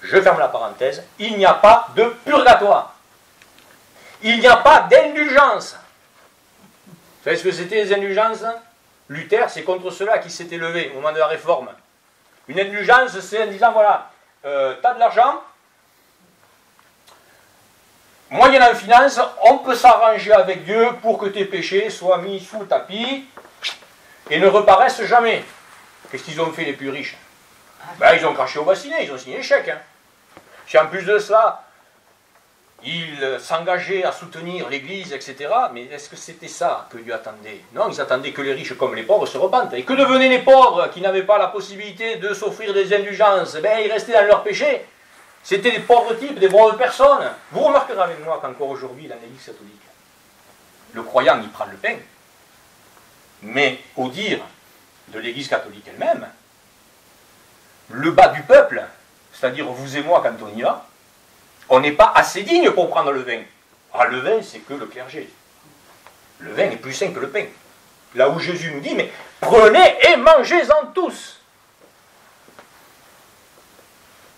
Je ferme la parenthèse, il n'y a pas de purgatoire. Il n'y a pas d'indulgence. Vous savez ce que c'était les indulgences? Luther, c'est contre cela qui s'était levé au moment de la Réforme. Une indulgence, c'est en disant, voilà, tu as de l'argent, moyennant finance, on peut s'arranger avec Dieu pour que tes péchés soient mis sous le tapis et ne reparaissent jamais. Qu'est-ce qu'ils ont fait les plus riches? Ben, ils ont craché au bassinet, ils ont signé les chèques. Hein. Si en plus de cela, ils s'engageaient à soutenir l'Église, etc. Mais est-ce que c'était ça que Dieu attendait? Non, ils attendaient que les riches comme les pauvres se repentent. Et que devenaient les pauvres qui n'avaient pas la possibilité de s'offrir des indulgences? Ben, ils restaient dans leur péché. C'était des pauvres types, des bonnes personnes. Vous remarquerez avec moi qu'encore aujourd'hui, dans l'Église catholique, le croyant, il prend le pain. Mais au dire de l'Église catholique elle-même, le bas du peuple, c'est-à-dire vous et moi quand on y va, on n'est pas assez digne pour prendre le vin. Ah, le vin, c'est que le clergé. Le vin est plus sain que le pain. Là où Jésus nous dit, mais prenez et mangez-en tous.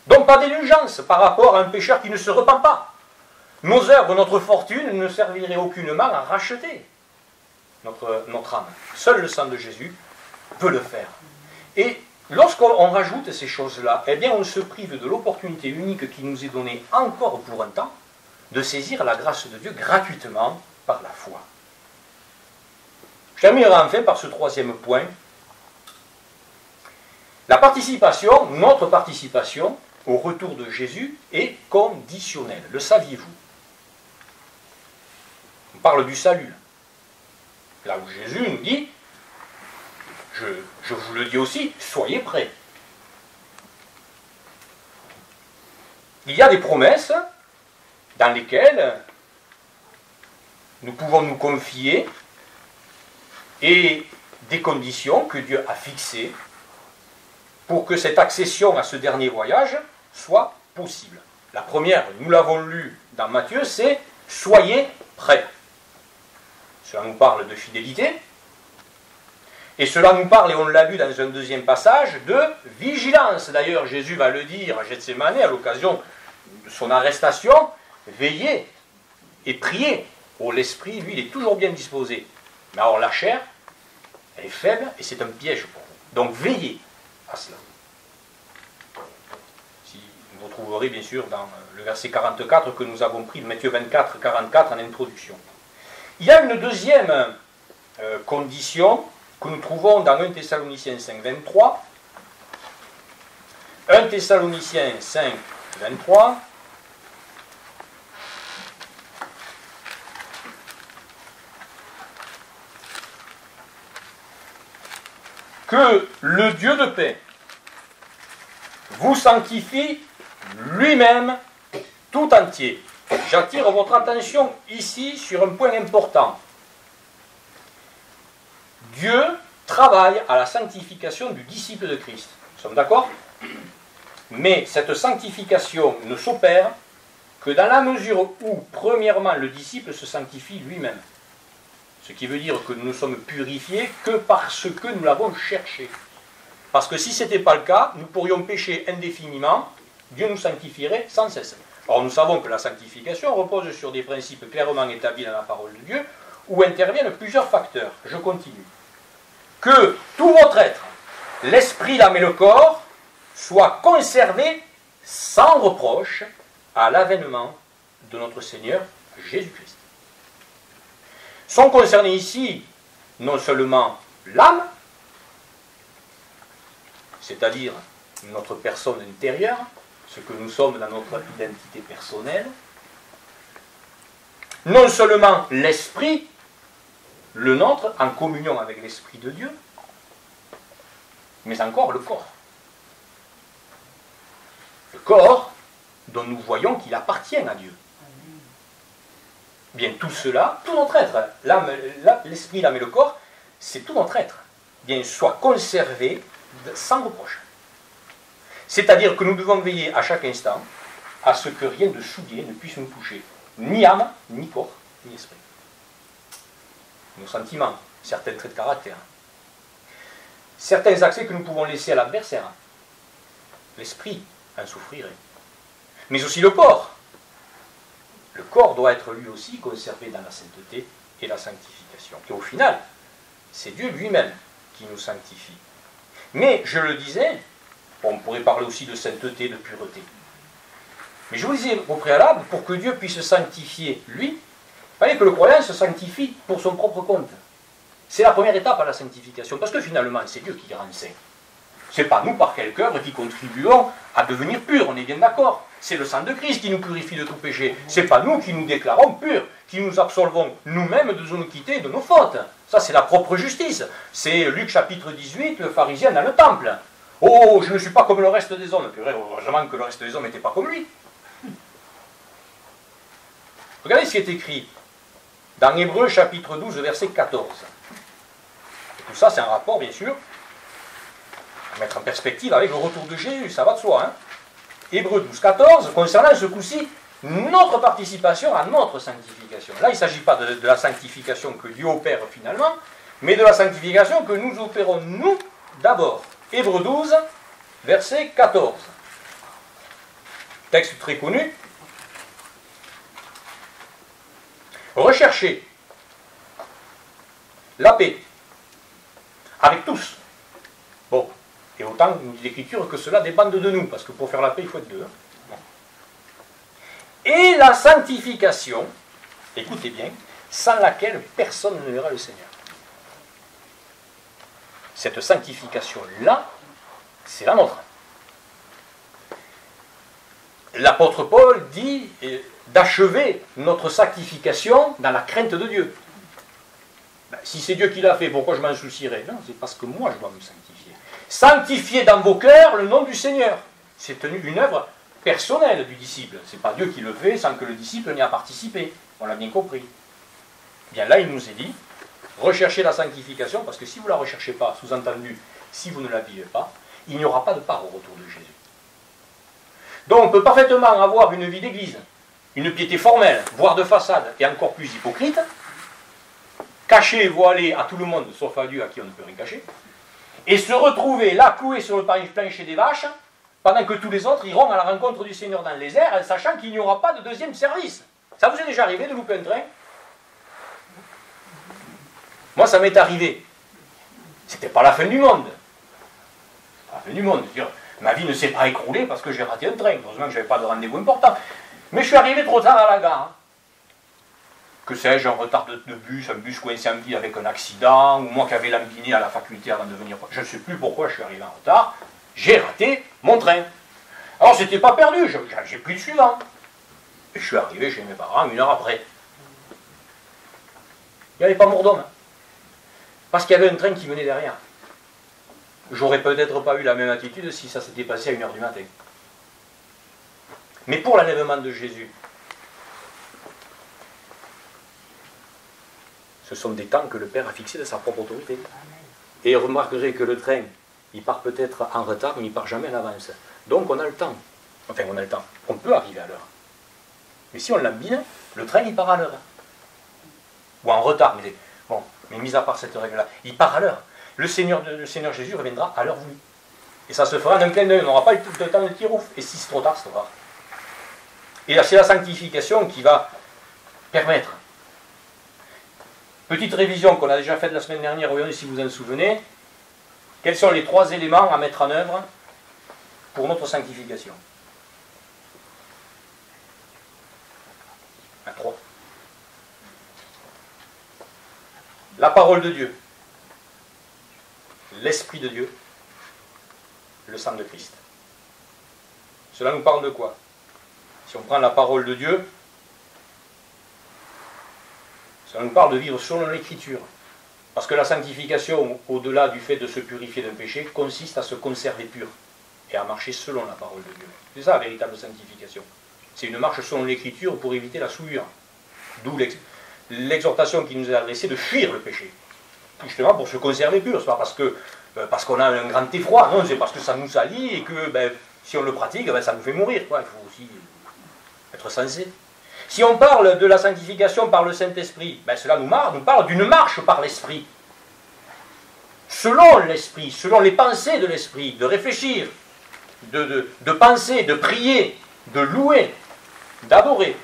Donc pas d'indulgence par rapport à un pécheur qui ne se repent pas. Nos œuvres, notre fortune ne serviraient aucunement à racheter notre âme. Seul le sang de Jésus peut le faire. Et lorsqu'on rajoute ces choses-là, eh bien on se prive de l'opportunité unique qui nous est donnée encore pour un temps de saisir la grâce de Dieu gratuitement par la foi. Je terminerai enfin par ce troisième point. La participation, notre participation au retour de Jésus est conditionnelle. Le saviez-vous? On parle du salut. Là où Jésus nous dit, je vous le dis aussi, soyez prêts. Il y a des promesses dans lesquelles nous pouvons nous confier et des conditions que Dieu a fixées pour que cette accession à ce dernier voyage soit possible. La première, nous l'avons lu dans Matthieu, c'est « Soyez prêts ». Cela nous parle de fidélité, et cela nous parle, et on l'a vu dans un deuxième passage, de vigilance. D'ailleurs, Jésus va le dire à Gethsémani à l'occasion de son arrestation, veillez et priez. Oh, l'esprit, lui, il est toujours bien disposé. Mais alors la chair, elle est faible, et c'est un piège pour vous. Donc veillez à cela. Vous retrouverez bien sûr dans le verset 44 que nous avons pris, de Matthieu 24, 44 en introduction. Il y a une deuxième condition que nous trouvons dans 1 Thessaloniciens 5, 23. 1 Thessaloniciens 5, 23. Que le Dieu de paix vous sanctifie lui-même tout entier. J'attire votre attention ici sur un point important. Dieu travaille à la sanctification du disciple de Christ. Nous sommes d'accord? Mais cette sanctification ne s'opère que dans la mesure où, premièrement, le disciple se sanctifie lui-même. Ce qui veut dire que nous ne sommes purifiés que parce que nous l'avons cherché. Parce que si ce n'était pas le cas, nous pourrions pécher indéfiniment, Dieu nous sanctifierait sans cesse. Or, nous savons que la sanctification repose sur des principes clairement établis dans la parole de Dieu, où interviennent plusieurs facteurs. Je continue. Que tout votre être, l'esprit, l'âme et le corps, soient conservés sans reproche à l'avènement de notre Seigneur Jésus-Christ. Sont concernés ici non seulement l'âme, c'est-à-dire notre personne intérieure, ce que nous sommes dans notre identité personnelle, non seulement l'esprit, le nôtre, en communion avec l'Esprit de Dieu, mais encore le corps. Le corps dont nous voyons qu'il appartient à Dieu. Bien, tout cela, tout notre être, l'âme, l'esprit, l'âme et le corps, c'est tout notre être, bien, soit conservé sans reproche. C'est-à-dire que nous devons veiller à chaque instant à ce que rien de souillé ne puisse nous toucher, ni âme, ni corps, ni esprit. Nos sentiments, certains traits de caractère, certains accès que nous pouvons laisser à l'adversaire. L'esprit en souffrirait. Mais aussi le corps. Le corps doit être lui aussi conservé dans la sainteté et la sanctification. Et au final, c'est Dieu lui-même qui nous sanctifie. Mais, je le disais, on pourrait parler aussi de sainteté, de pureté. Mais je vous disais au préalable, pour que Dieu puisse sanctifier lui, il fallait que le croyant se sanctifie pour son propre compte. C'est la première étape à la sanctification, parce que finalement, c'est Dieu qui rend saint. Ce n'est pas nous, par quelque œuvre, qui contribuons à devenir purs, on est bien d'accord. C'est le sang de Christ qui nous purifie de tout péché. Ce n'est pas nous qui nous déclarons purs, qui nous absolvons nous-mêmes de nos iniquités et de nos fautes. Ça, c'est la propre justice. C'est Luc chapitre 18, le pharisien dans le temple. Oh, je ne suis pas comme le reste des hommes. Purée, heureusement que le reste des hommes n'était pas comme lui. Regardez ce qui est écrit dans Hébreux chapitre 12, verset 14. Et tout ça, c'est un rapport, bien sûr, à mettre en perspective avec le retour de Jésus, ça va de soi. Hein. Hébreux 12, 14, concernant ce coup-ci, notre participation à notre sanctification. Là, il ne s'agit pas de la sanctification que Dieu opère finalement, mais de la sanctification que nous opérons nous d'abord. Hébreux 12, verset 14. Texte très connu. Recherchez la paix avec tous. Bon, et autant nous dit l'Écriture que cela dépend de nous, parce que pour faire la paix, il faut être deux. Bon. Et la sanctification, écoutez bien, sans laquelle personne ne verra le Seigneur. Cette sanctification-là, c'est la nôtre. L'apôtre Paul dit d'achever notre sanctification dans la crainte de Dieu. Ben, si c'est Dieu qui l'a fait, pourquoi je m'en soucierais? Non, c'est parce que moi je dois me sanctifier. Sanctifiez dans vos cœurs le nom du Seigneur. C'est une œuvre personnelle du disciple. Ce n'est pas Dieu qui le fait sans que le disciple n'y a participé. On l'a bien compris. Bien là, il nous est dit, recherchez la sanctification, parce que si vous ne la recherchez pas, sous-entendu, si vous ne la vivez pas, il n'y aura pas de part au retour de Jésus. Donc on peut parfaitement avoir une vie d'église, une piété formelle, voire de façade, et encore plus hypocrite, caché et voilé à tout le monde, sauf à Dieu à qui on ne peut rien cacher, et se retrouver là cloué sur le plancher des vaches, pendant que tous les autres iront à la rencontre du Seigneur dans les airs, sachant qu'il n'y aura pas de deuxième service. Ça vous est déjà arrivé de louper un train? Moi, ça m'est arrivé. C'était pas la fin du monde. La fin du monde. Ma vie ne s'est pas écroulée parce que j'ai raté un train. Heureusement que je n'avais pas de rendez-vous important. Mais je suis arrivé trop tard à la gare. Que sais-je, un retard de bus, un bus coincé en ville avec un accident, ou moi qui avais lambiné à la faculté avant de venir. Je ne sais plus pourquoi je suis arrivé en retard. J'ai raté mon train. Alors, c'était pas perdu. J'ai pris le suivant. Et je suis arrivé chez mes parents 1 heure après. Il n'y avait pas mort d'homme. Parce qu'il y avait un train qui venait derrière. J'aurais peut-être pas eu la même attitude si ça s'était passé à 1 heure du matin. Mais pour l'enlèvement de Jésus, ce sont des temps que le Père a fixés de sa propre autorité. Et vous remarquerez que le train, il part peut-être en retard, mais il ne part jamais en avance. Donc on a le temps. Enfin, on a le temps. On peut arriver à l'heure. Mais si on l'embine, le train, il part à l'heure. Ou en retard. Mais mis à part cette règle-là, il part à l'heure. Le Seigneur Jésus reviendra à l'heure voulue. Et ça se fera d'un clin d'œil. On n'aura pas le temps de tirer ouf. Et si c'est trop tard, c'est trop tard. Et là, c'est la sanctification qui va permettre. Petite révision qu'on a déjà faite la semaine dernière, regardez si vous en souvenez. Quels sont les 3 éléments à mettre en œuvre pour notre sanctification? 3. La parole de Dieu, l'Esprit de Dieu, le sang de Christ. Cela nous parle de quoi? Si on prend la parole de Dieu, cela nous parle de vivre selon l'Écriture. Parce que la sanctification, au-delà du fait de se purifier d'un péché, consiste à se conserver pur et à marcher selon la parole de Dieu. C'est ça la véritable sanctification. C'est une marche selon l'Écriture pour éviter la souillure. D'où l'exhortation qui nous est adressée de fuir le péché. Justement pour se conserver pur. Ce n'est pas parce qu'on a un grand effroi, non, c'est parce que ça nous salit et que si on le pratique, ça nous fait mourir. Il faut aussi être sensé. Si on parle de la sanctification par le Saint-Esprit, cela nous parle d'une marche par l'Esprit. Selon l'Esprit, selon les pensées de l'Esprit, de réfléchir, de penser, de prier, de louer, d'adorer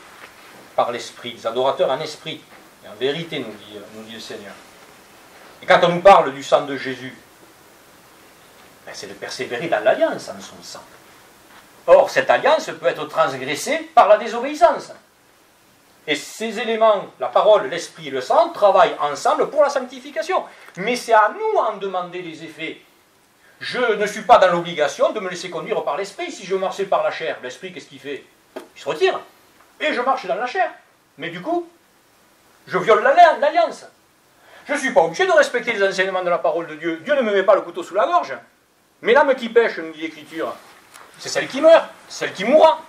par l'Esprit, des adorateurs en esprit et en vérité, nous dit le Seigneur. Et quand on nous parle du sang de Jésus, c'est de persévérer dans l'alliance en son sang. Or, cette alliance peut être transgressée par la désobéissance. Et ces éléments, la parole, l'esprit et le sang, travaillent ensemble pour la sanctification. Mais c'est à nous en demander les effets. Je ne suis pas dans l'obligation de me laisser conduire par l'esprit. Si je marchais par la chair, l'esprit, qu'est-ce qu'il fait? Il se retire. Et je marche dans la chair. Mais du coup, je viole l'alliance. Je ne suis pas obligé de respecter les enseignements de la parole de Dieu. Dieu ne me met pas le couteau sous la gorge. Mais l'âme qui pêche, nous dit l'Écriture, c'est celle qui meurt, celle qui mourra.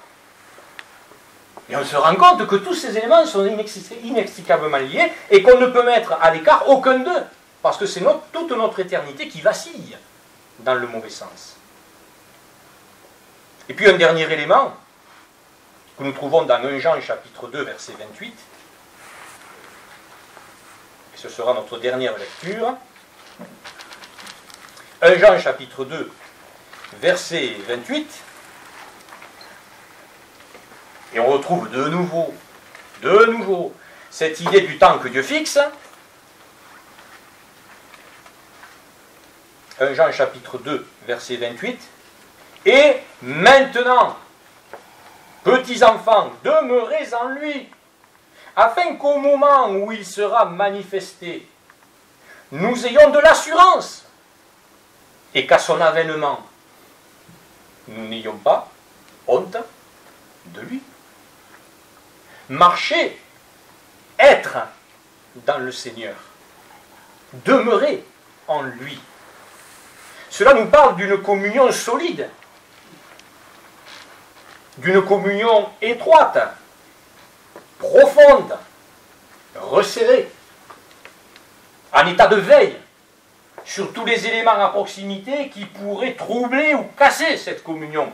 Et on se rend compte que tous ces éléments sont inextricablement liés et qu'on ne peut mettre à l'écart aucun d'eux, parce que c'est toute notre éternité qui vacille dans le mauvais sens. Et puis un dernier élément que nous trouvons dans 1 Jean chapitre 2 verset 28, et ce sera notre dernière lecture. 1 Jean chapitre 2 verset 28, et on retrouve de nouveau cette idée du temps que Dieu fixe. 1 Jean chapitre 2 verset 28, et maintenant, petits enfants, demeurez en lui, afin qu'au moment où il sera manifesté, nous ayons de l'assurance, et qu'à son avènement, nous n'ayons pas honte de lui. Marcher, être dans le Seigneur, demeurer en lui. Cela nous parle d'une communion solide, d'une communion étroite, profonde, resserrée, en état de veille sur tous les éléments à proximité qui pourraient troubler ou casser cette communion.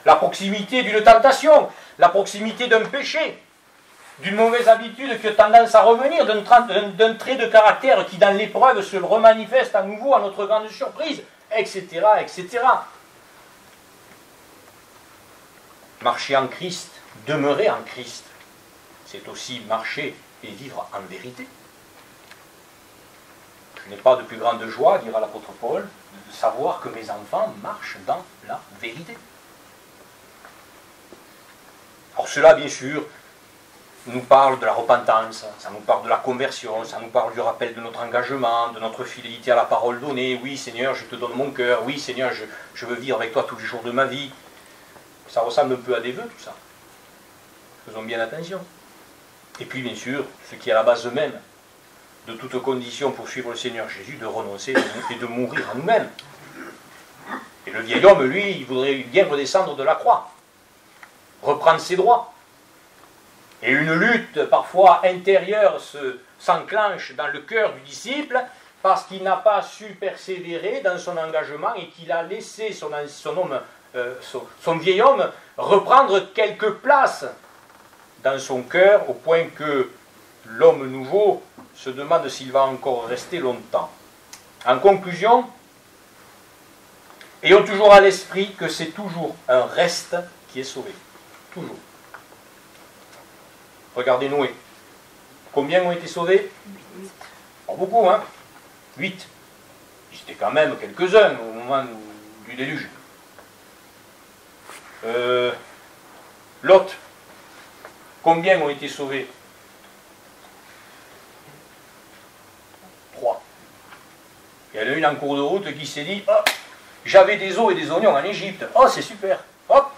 La proximité d'une tentation, la proximité d'un péché, d'une mauvaise habitude qui a tendance à revenir, d'un trait de caractère qui dans l'épreuve se remanifeste à nouveau à notre grande surprise, etc., etc. Marcher en Christ, demeurer en Christ, c'est aussi marcher et vivre en vérité. Je n'ai pas de plus grande joie, dira l'apôtre Paul, de savoir que mes enfants marchent dans la vérité. Alors cela, bien sûr, nous parle de la repentance, ça nous parle de la conversion, ça nous parle du rappel de notre engagement, de notre fidélité à la parole donnée. Oui, Seigneur, je te donne mon cœur. Oui, Seigneur, je veux vivre avec toi tous les jours de ma vie. Ça ressemble un peu à des vœux, tout ça. Faisons bien attention. Et puis, bien sûr, ce qui est à la base même de toute condition pour suivre le Seigneur Jésus, de renoncer et de mourir à nous-mêmes. Et le vieil homme, lui, il voudrait bien redescendre de la croix, reprendre ses droits. Et une lutte parfois intérieure s'enclenche dans le cœur du disciple parce qu'il n'a pas su persévérer dans son engagement et qu'il a laissé son vieil homme reprendre quelques places dans son cœur au point que l'homme nouveau se demande s'il va encore rester longtemps. En conclusion, ayons toujours à l'esprit que c'est toujours un reste qui est sauvé. Toujours. Regardez Noé. Combien ont été sauvés? Pas beaucoup, hein? 8. C'était quand même quelques-uns au moment du déluge. Lot. Combien ont été sauvés? 3. Il y en a une en cours de route qui s'est dit, oh, j'avais des os et des oignons en Égypte. Oh, c'est super. Hop.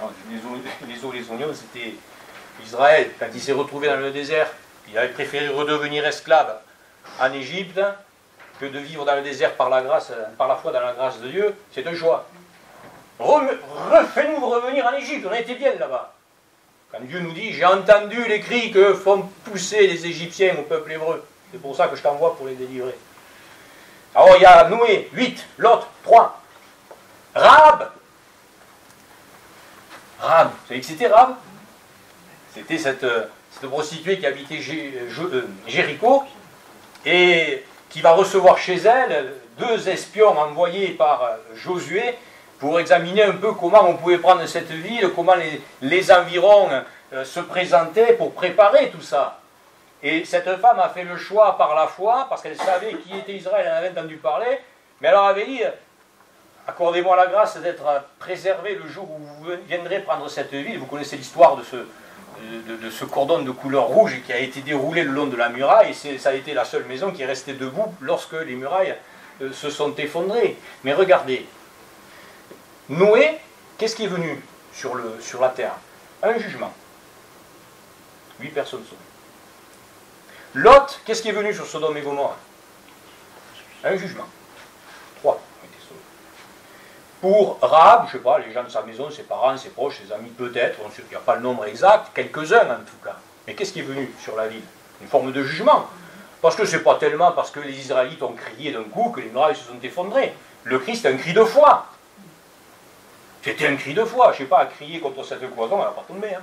Non, les os et les oignons, c'était Israël. Quand il s'est retrouvé dans le désert, il avait préféré redevenir esclave en Égypte que de vivre dans le désert par la foi dans la grâce de Dieu. C'est un choix. Refais-nous revenir en Égypte, on a été bien là-bas. Quand Dieu nous dit, j'ai entendu les cris que font pousser les Égyptiens au peuple hébreu. C'est pour ça que je t'envoie pour les délivrer. Alors il y a Noé, 8, Lot, 3. Rahab. Rahab, vous savez que c'était Rahab? C'était cette prostituée qui habitait Jéricho et qui va recevoir chez elle 2 espions envoyés par Josué pour examiner un peu comment on pouvait prendre cette ville, comment les environs se présentaient pour préparer tout ça. Et cette femme a fait le choix par la foi, parce qu'elle savait qui était Israël, elle en avait entendu parler, mais elle leur avait dit, accordez-moi la grâce d'être préservé le jour où vous viendrez prendre cette ville. Vous connaissez l'histoire de ce cordon de couleur rouge qui a été déroulé le long de la muraille, et ça a été la seule maison qui est restée debout lorsque les murailles se sont effondrées. Mais regardez, Noé, qu'est-ce qui est venu sur la terre? Un jugement. 8 personnes sauvées. Lot, qu'est-ce qui est venu sur Sodome et Gomorrhe? Un jugement. 3 ont été sauvés. pour Rahab, je ne sais pas, les gens de sa maison, ses parents, ses proches, ses amis peut-être, il n'y a pas le nombre exact, quelques-uns en tout cas. Mais qu'est-ce qui est venu sur la ville? Une forme de jugement. Parce que c'est pas tellement parce que les Israélites ont crié d'un coup que les murailles se sont effondrées. Le Christ a un cri de foi. C'était un cri de foi. Je ne sais pas, à crier contre cette cloison, elle n'a pas tombé. Hein.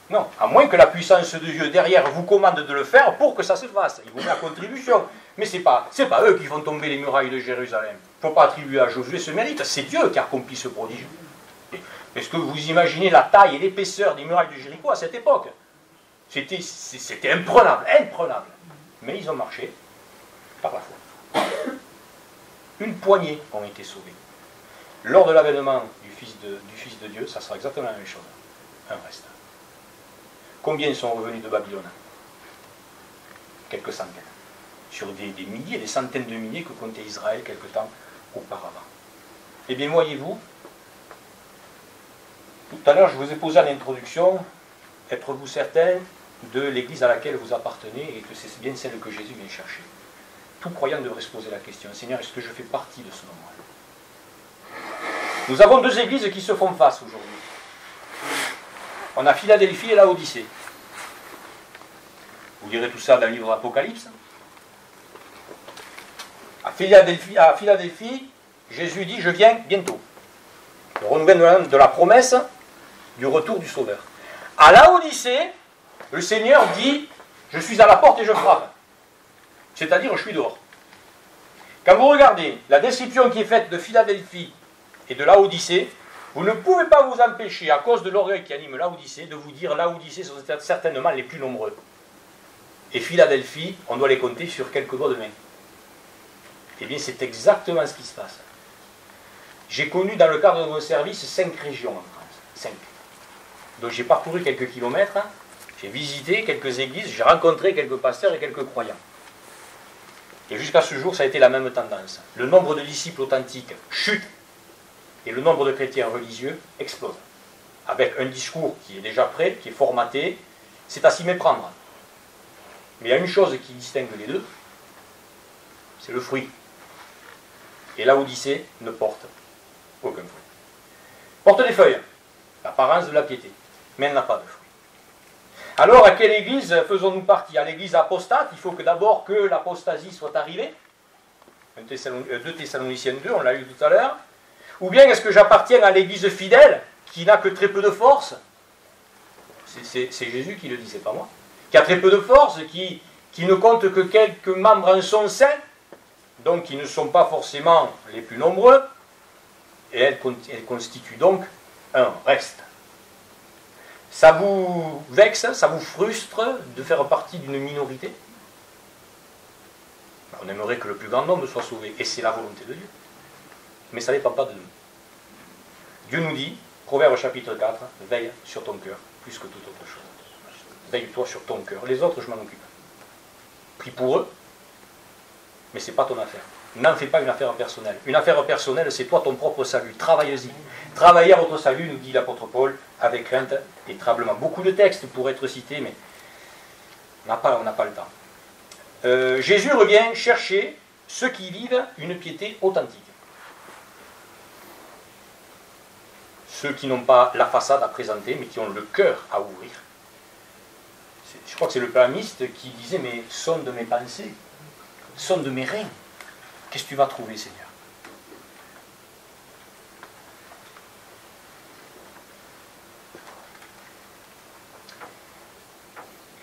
Non, à moins que la puissance de Dieu derrière vous commande de le faire pour que ça se fasse. Il vous met la contribution. Mais ce n'est pas eux qui font tomber les murailles de Jérusalem. Il ne faut pas attribuer à Josué ce mérite. C'est Dieu qui a accompli ce prodige. Est-ce que vous imaginez la taille et l'épaisseur des murailles de Jéricho à cette époque? C'était imprenable, imprenable. Mais ils ont marché par la foi. Une poignée ont été sauvés. Lors de l'avènement du Fils de Dieu, ça sera exactement la même chose. Un reste. Combien sont revenus de Babylone? Quelques centaines. Sur des milliers, des centaines de milliers que comptait Israël quelque temps auparavant. Eh bien, voyez-vous, tout à l'heure, je vous ai posé en introduction, êtes-vous certain de l'église à laquelle vous appartenez et que c'est bien celle que Jésus vient chercher? Tout croyant devrait se poser la question, Seigneur, est-ce que je fais partie de ce nombre? Nous avons deux églises qui se font face aujourd'hui. On a Philadelphie et Laodicée. Vous lirez tout ça dans le livre d'Apocalypse. À Philadelphie, Jésus dit, je viens bientôt. Le renouvellement de la promesse du retour du Sauveur. À Laodicée, le Seigneur dit, je suis à la porte et je frappe. C'est-à-dire, je suis dehors. Quand vous regardez la description qui est faite de Philadelphie et de Laodicée, vous ne pouvez pas vous empêcher, à cause de l'orgueil qui anime Laodicée, de vous dire Laodicée sont certainement les plus nombreux. Et Philadelphie, on doit les compter sur quelques doigts de main. Eh bien, c'est exactement ce qui se passe. J'ai connu dans le cadre de mon service 5 régions en France. 5. Donc j'ai parcouru quelques kilomètres, hein. J'ai visité quelques églises, j'ai rencontré quelques pasteurs et quelques croyants. Et jusqu'à ce jour, ça a été la même tendance. Le nombre de disciples authentiques chute et le nombre de chrétiens religieux explose. Avec un discours qui est déjà prêt, qui est formaté, c'est à s'y méprendre. Mais il y a une chose qui distingue les deux, c'est le fruit. Et Laodicée ne porte aucun fruit. Porte des feuilles, l'apparence de la piété, mais elle n'a pas de fruit. Alors, à quelle église faisons-nous partie? À l'église apostate, il faut que d'abord que l'apostasie soit arrivée. 2 Thessaloniciens 2, on l'a lu tout à l'heure. Ou bien est-ce que j'appartiens à l'église fidèle, qui n'a que très peu de force? C'est Jésus qui le dit, c'est pas moi. Qui a très peu de force, qui ne compte que quelques membres en son sein, donc qui ne sont pas forcément les plus nombreux, et elle constitue donc un reste. Ça vous vexe, ça vous frustre de faire partie d'une minorité? On aimerait que le plus grand nombre soit sauvé, et c'est la volonté de Dieu. Mais ça ne dépend pas de nous. Dieu nous dit, Proverbe chapitre 4, veille sur ton cœur, plus que toute autre chose. Veille-toi sur ton cœur. Les autres, je m'en occupe. Prie pour eux, mais ce n'est pas ton affaire. N'en fais pas une affaire personnelle. Une affaire personnelle, c'est toi ton propre salut. Travaille-y. Travaillez à votre salut, nous dit l'apôtre Paul, avec crainte et tremblement. Beaucoup de textes pourraient être cités, mais on n'a pas le temps. Jésus revient chercher ceux qui vivent une piété authentique. Ceux qui n'ont pas la façade à présenter, mais qui ont le cœur à ouvrir. Je crois que c'est le psalmiste qui disait, mais sonde mes pensées, sonde mes reins. Qu'est-ce que tu vas trouver, Seigneur?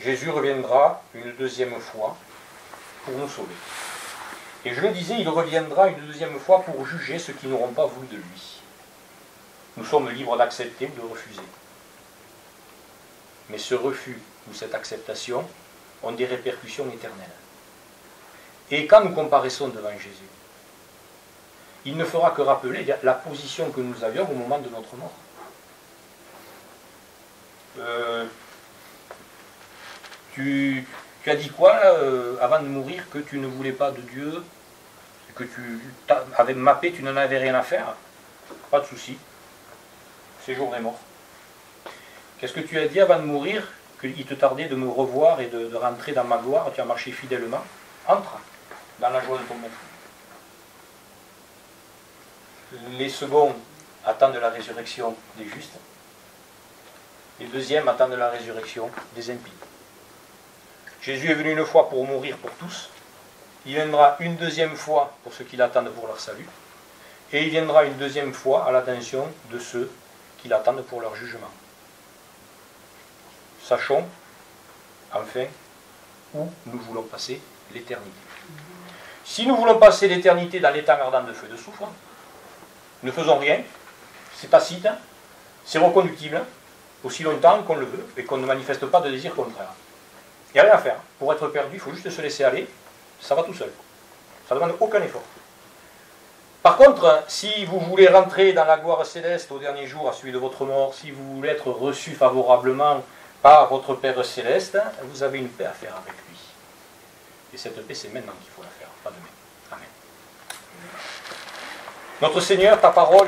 Jésus reviendra une deuxième fois pour nous sauver. Et je le disais, il reviendra une deuxième fois pour juger ceux qui n'auront pas voulu de lui. Nous sommes libres d'accepter ou de refuser. Mais ce refus ou cette acceptation ont des répercussions éternelles. Et quand nous comparaissons devant Jésus, il ne fera que rappeler la position que nous avions au moment de notre mort. Tu as dit quoi là, avant de mourir, que tu ne voulais pas de Dieu, que tu avais mappé, tu n'en avais rien à faire? Pas de souci. Séjour des morts. Qu'est-ce que tu as dit avant de mourir? Qu'il te tardait de me revoir et de rentrer dans ma gloire. Tu as marché fidèlement. Entre dans la joie de ton maître. Les seconds attendent la résurrection des justes. Les deuxièmes attendent la résurrection des impies. Jésus est venu une fois pour mourir pour tous. Il viendra une deuxième fois pour ceux qui l'attendent pour leur salut. Et il viendra une deuxième fois à l'attention de ceux qui l'attendent pour leur jugement. Sachons, enfin, où nous voulons passer l'éternité. Si nous voulons passer l'éternité dans l'étang ardent de feu et de soufre, ne faisons rien, c'est tacite, c'est reconductible, aussi longtemps qu'on le veut, et qu'on ne manifeste pas de désir contraire. Il n'y a rien à faire. Pour être perdu, il faut juste se laisser aller, ça va tout seul. Ça ne demande aucun effort. Par contre, si vous voulez rentrer dans la gloire céleste au dernier jour, à celui de votre mort, si vous voulez être reçu favorablement par votre Père céleste, vous avez une paix à faire avec lui. Et cette paix, c'est maintenant qu'il faut la faire, pas demain. Amen. Notre Seigneur, ta parole